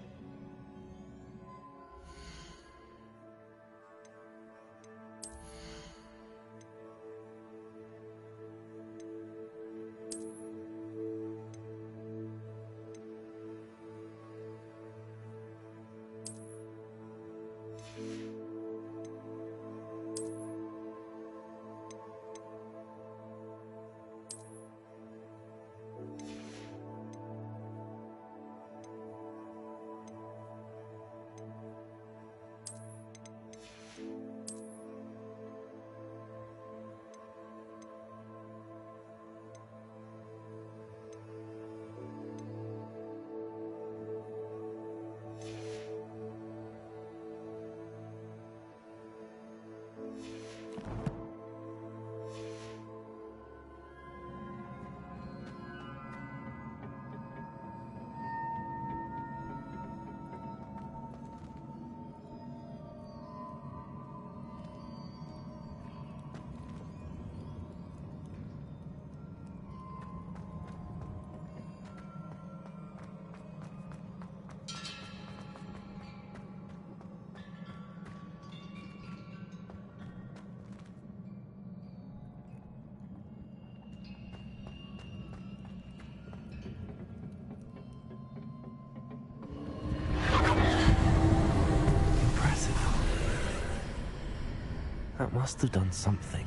That must have done something.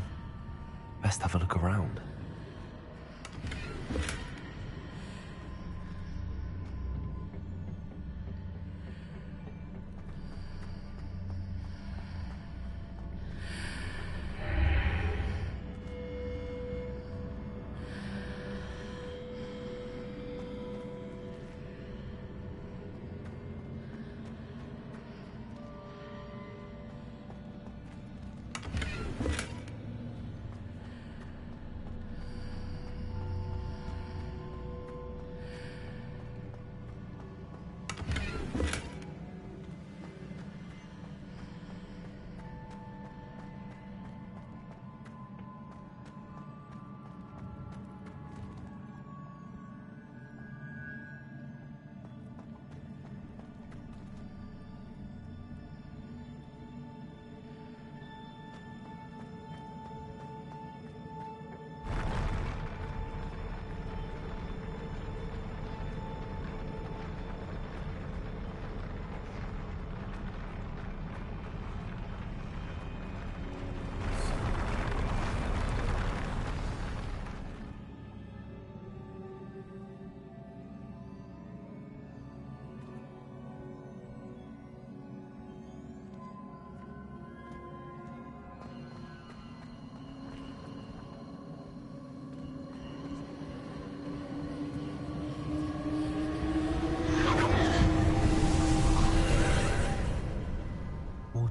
Best have a look around.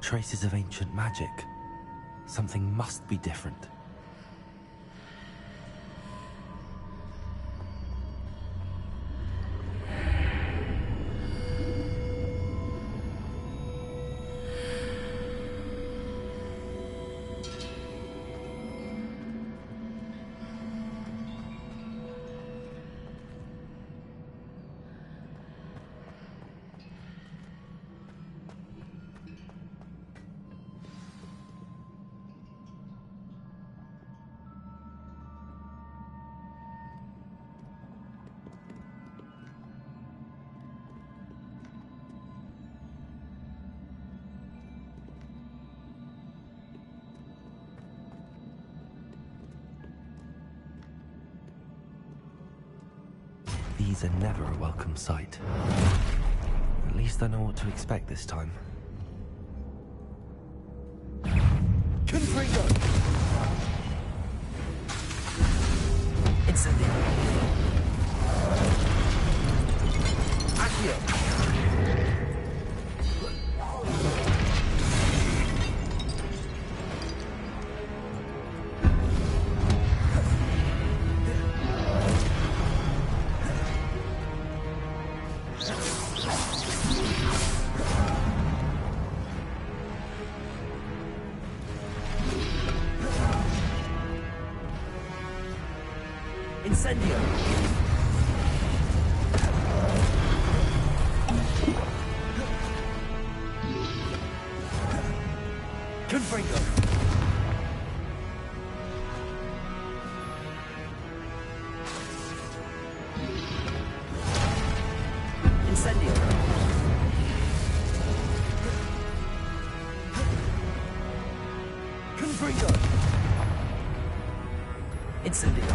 traces of ancient magic. Something must be different. These are never a welcome sight. At least I know what to expect this time. Confringo! Incendio! Accio! Incendio! Confringo! Incendio! Confringo! Incendio!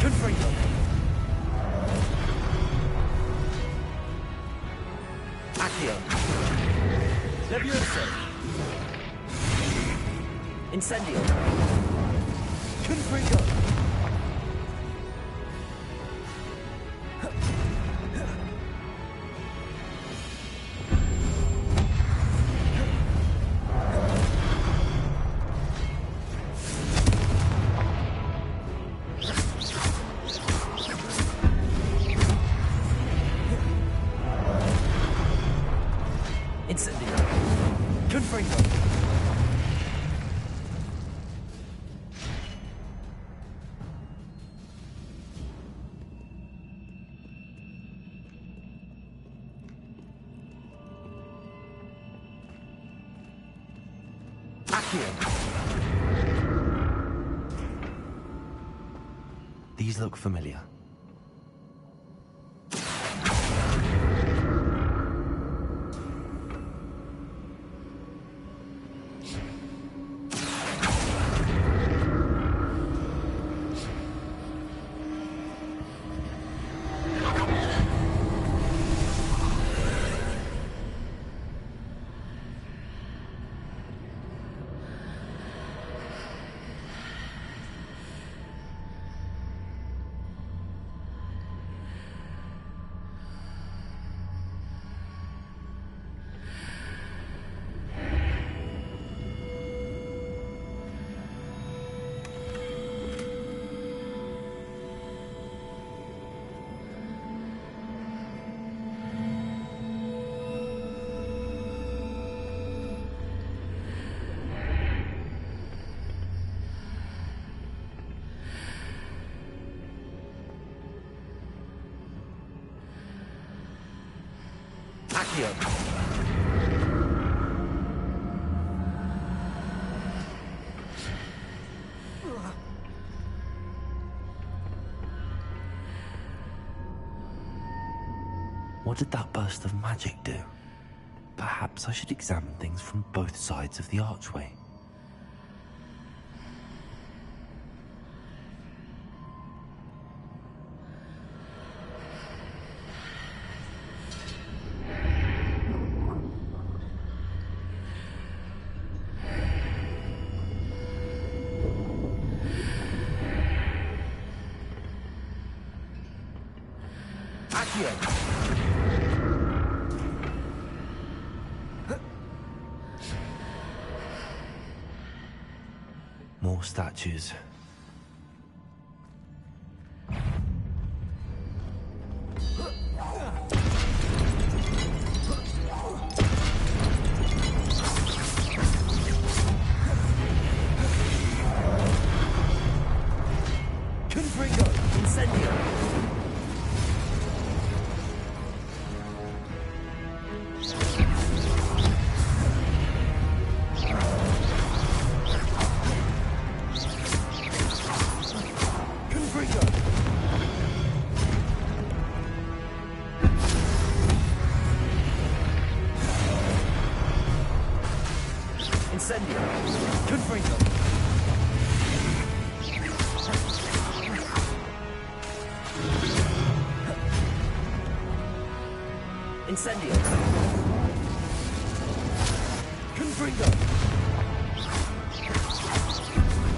Confringo! Accio! Leviosa! Incendio! Confringo! Incendio! Confringo! Accio! These look familiar. Accio! What did that burst of magic do? Perhaps I should examine things from both sides of the archway. Accio! More statues. Confringo! Incendio! Confringo! Incendio! Confringo! Incendio! Confringo!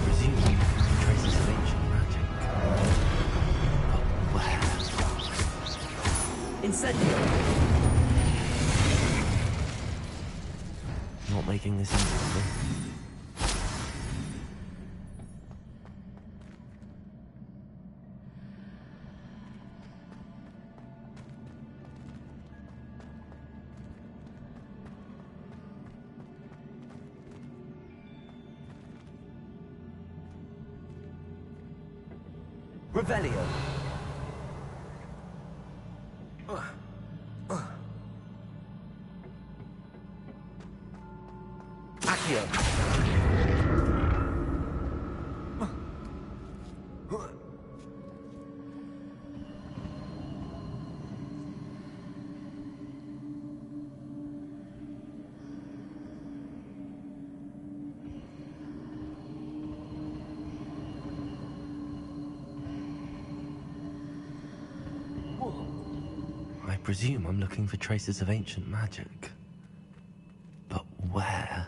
Presume traces of ancient magic. But where? Incendio! Not making this easy for me. Revelio! Accio! I presume I'm looking for traces of ancient magic. But where?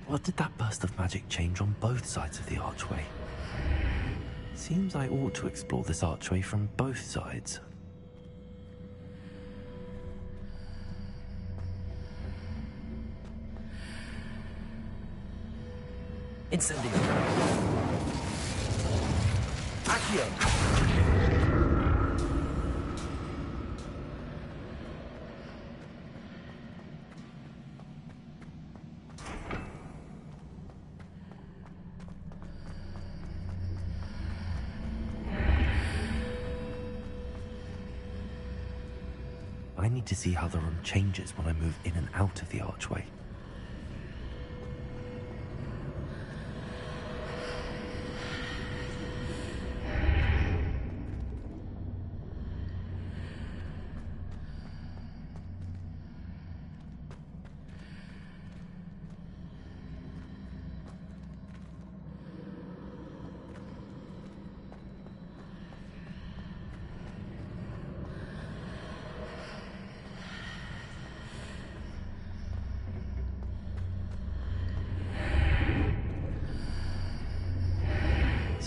What did that burst of magic change on both sides of the archway? Seems I ought to explore this archway from both sides. Incendio! Accio! I need to see how the room changes when I move in and out of the archway.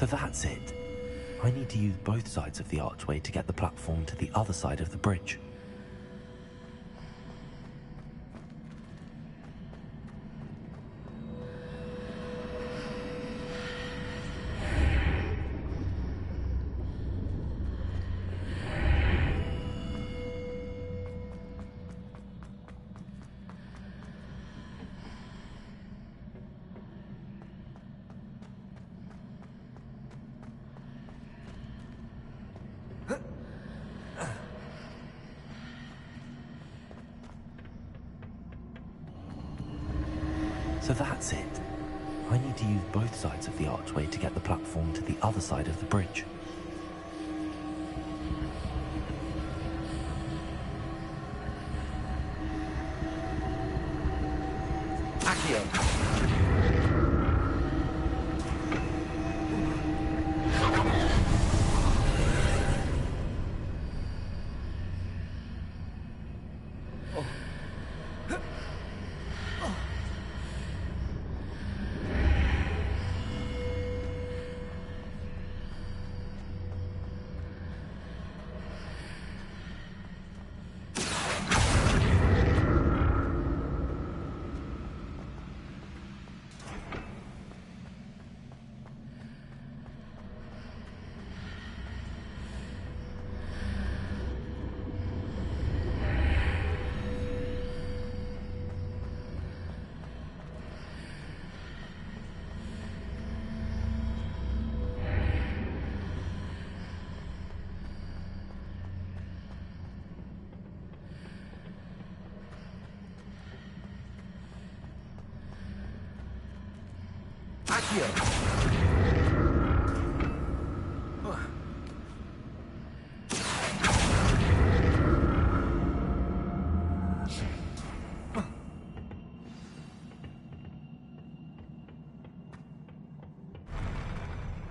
So that's it. I need to use both sides of the archway to get the platform to the other side of the bridge. So that's it. I need to use both sides of the archway to get the platform to the other side of the bridge.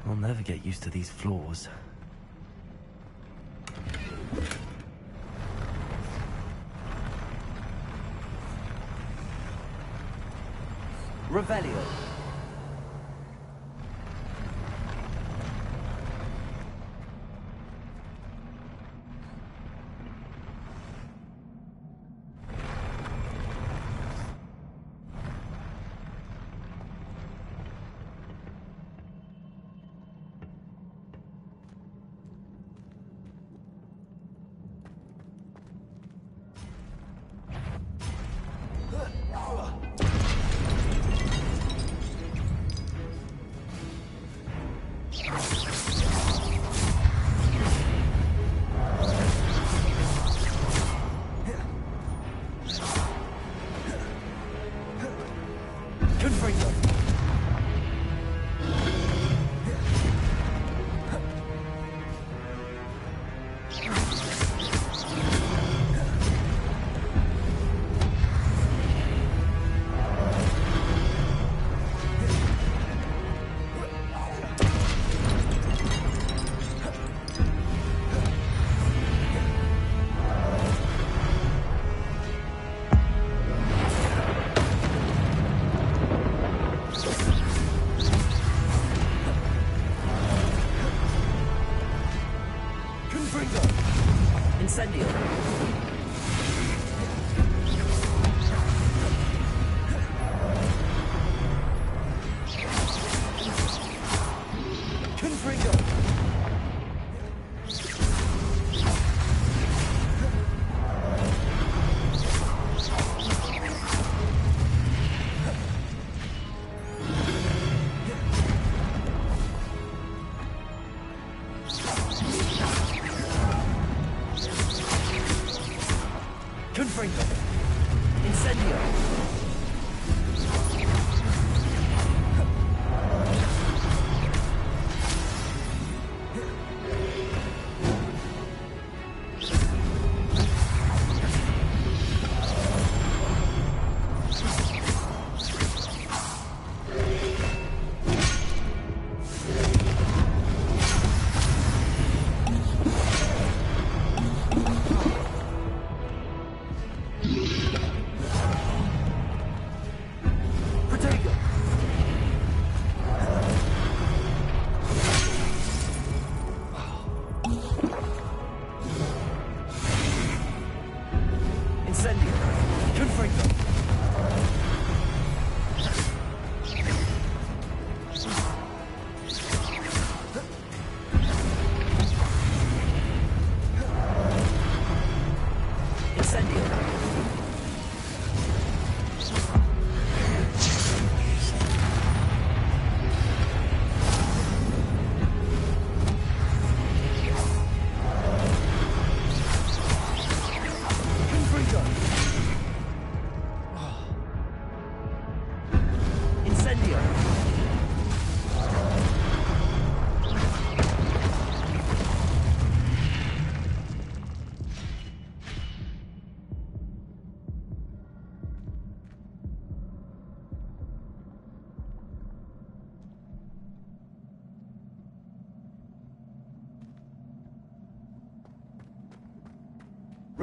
I'll never get used to these floors. Revelio.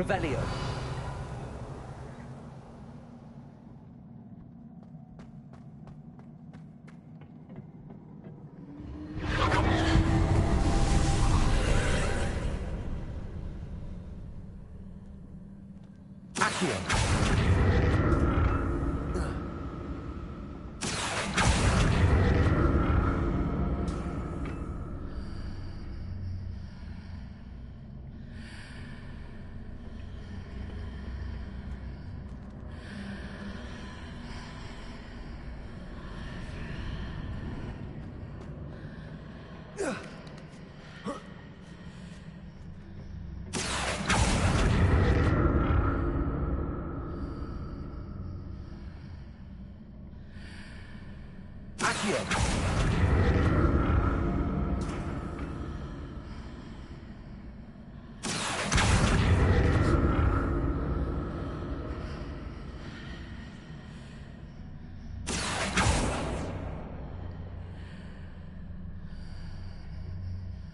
Revelio. Accio.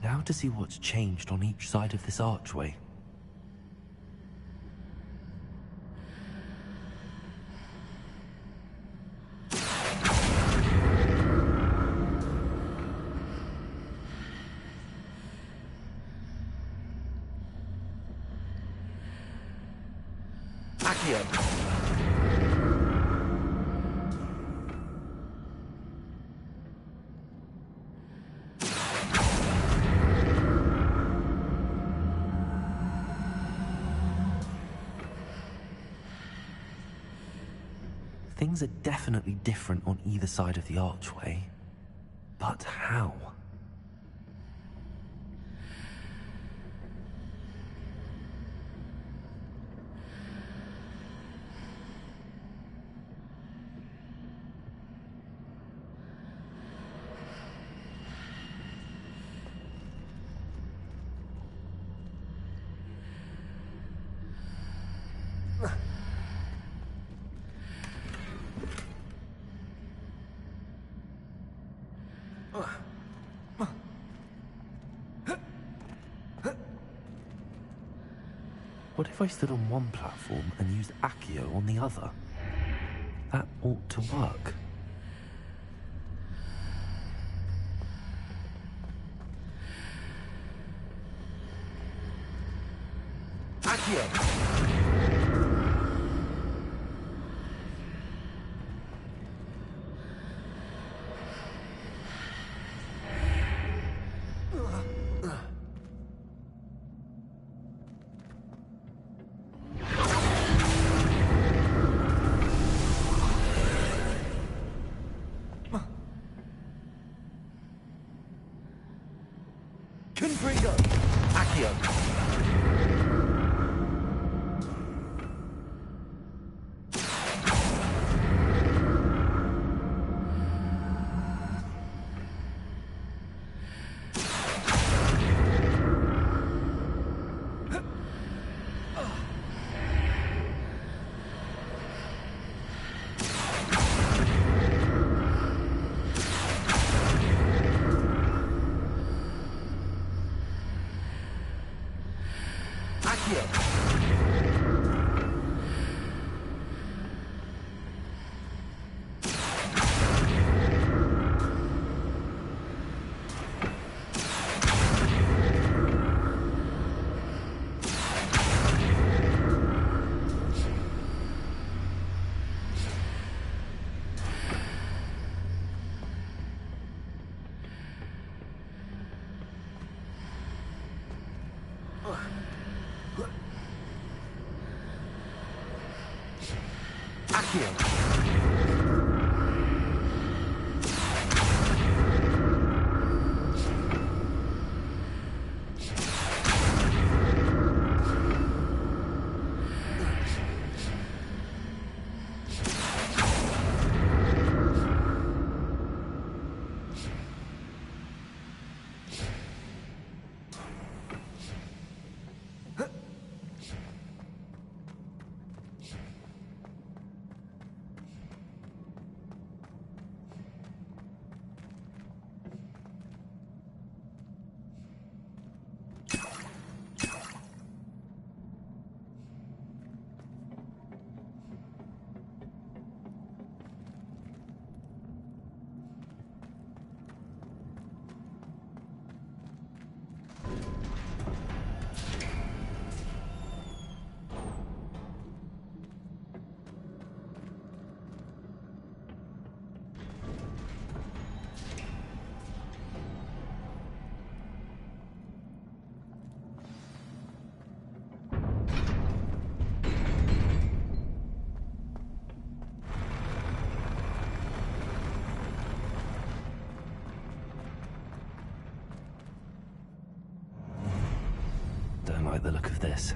Now to see what's changed on each side of this archway. Things are definitely different on either side of the archway. But how? What if I stood on one platform and used Accio on the other? That ought to work. Accio. like the look of this.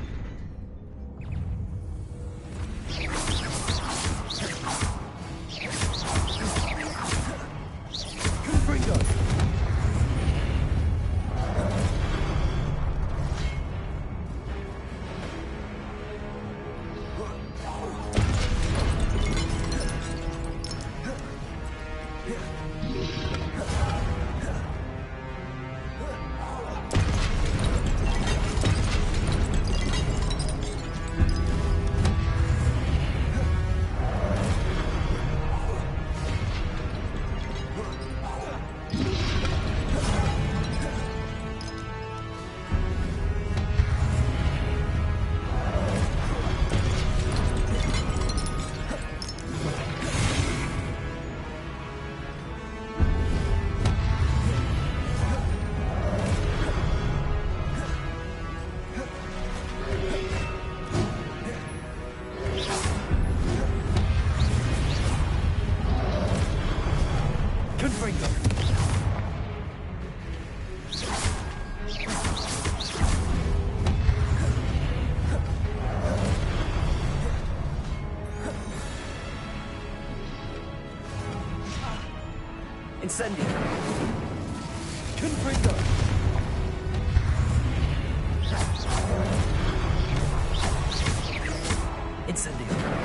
Incendio. Confringo. Incendio.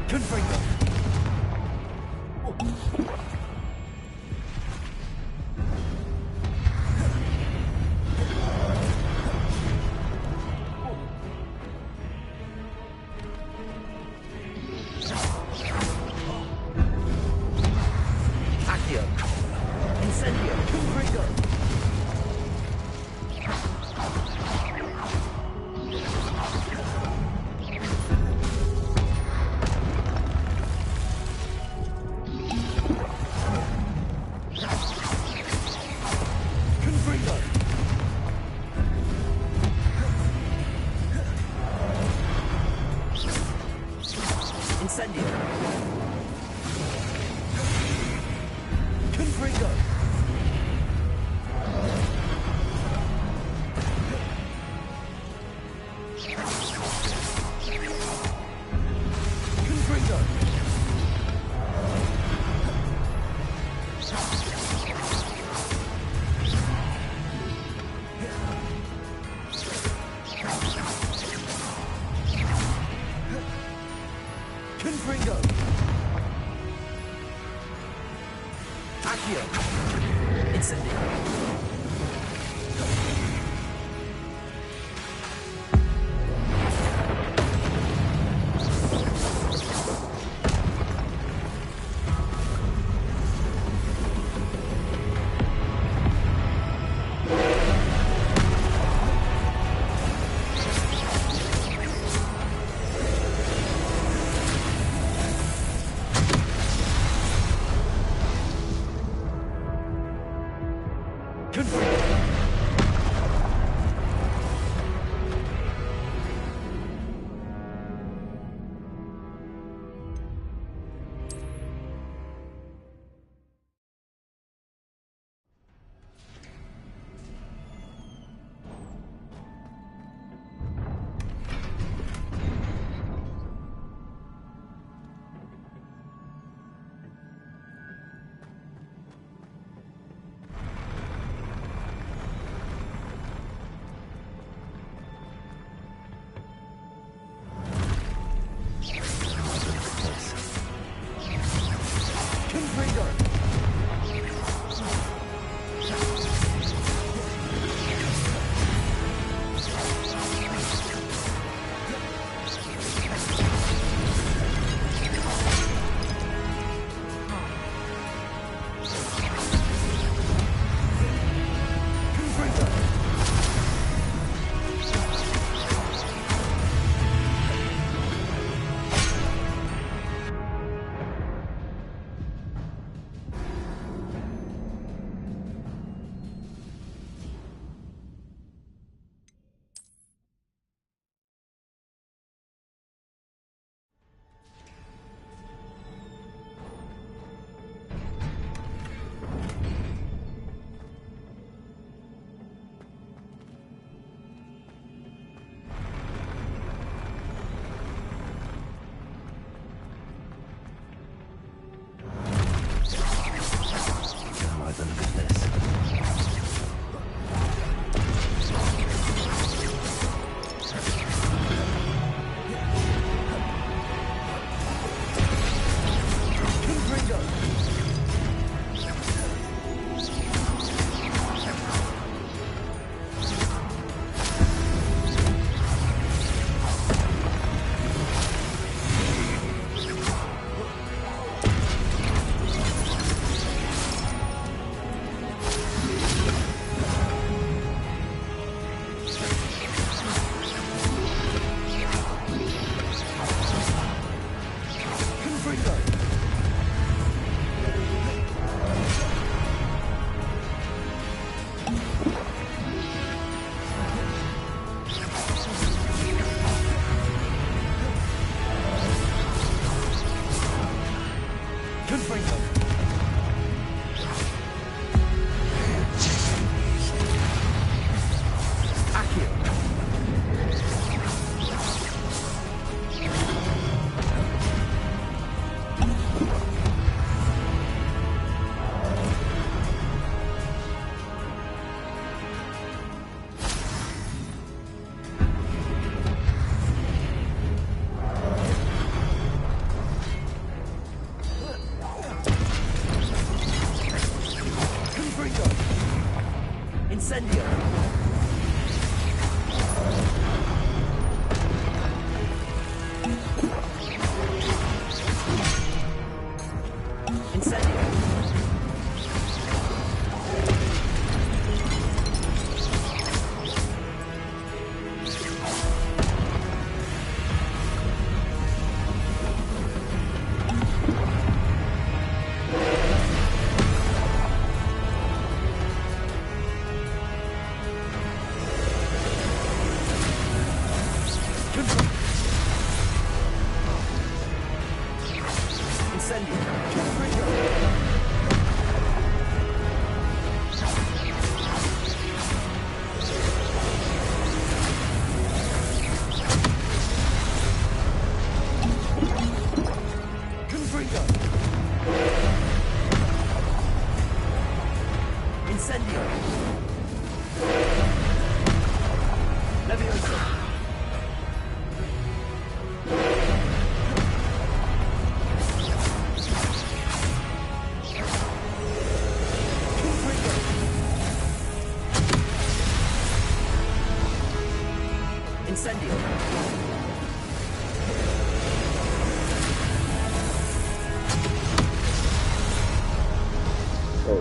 Confringo.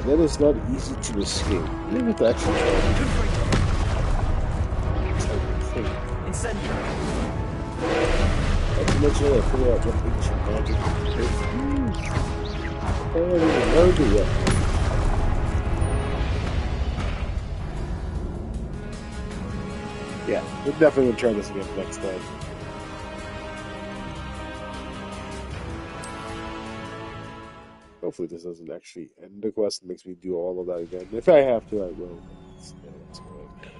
That is not easy to escape. You have to actually try to Incendio. Not to mention I figure out what ancient magic is. I haven't even learned it yet. Yeah, we're definitely gonna try this again next time. Hopefully this doesn't actually end the quest and makes me do all of that again. If I have to, I will. Yeah, that's right.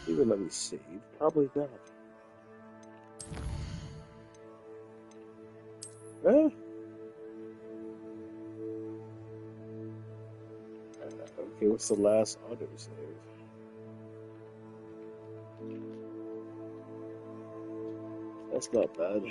Even let me save. Probably not. Huh? Okay, what's the last autosave? That's not bad.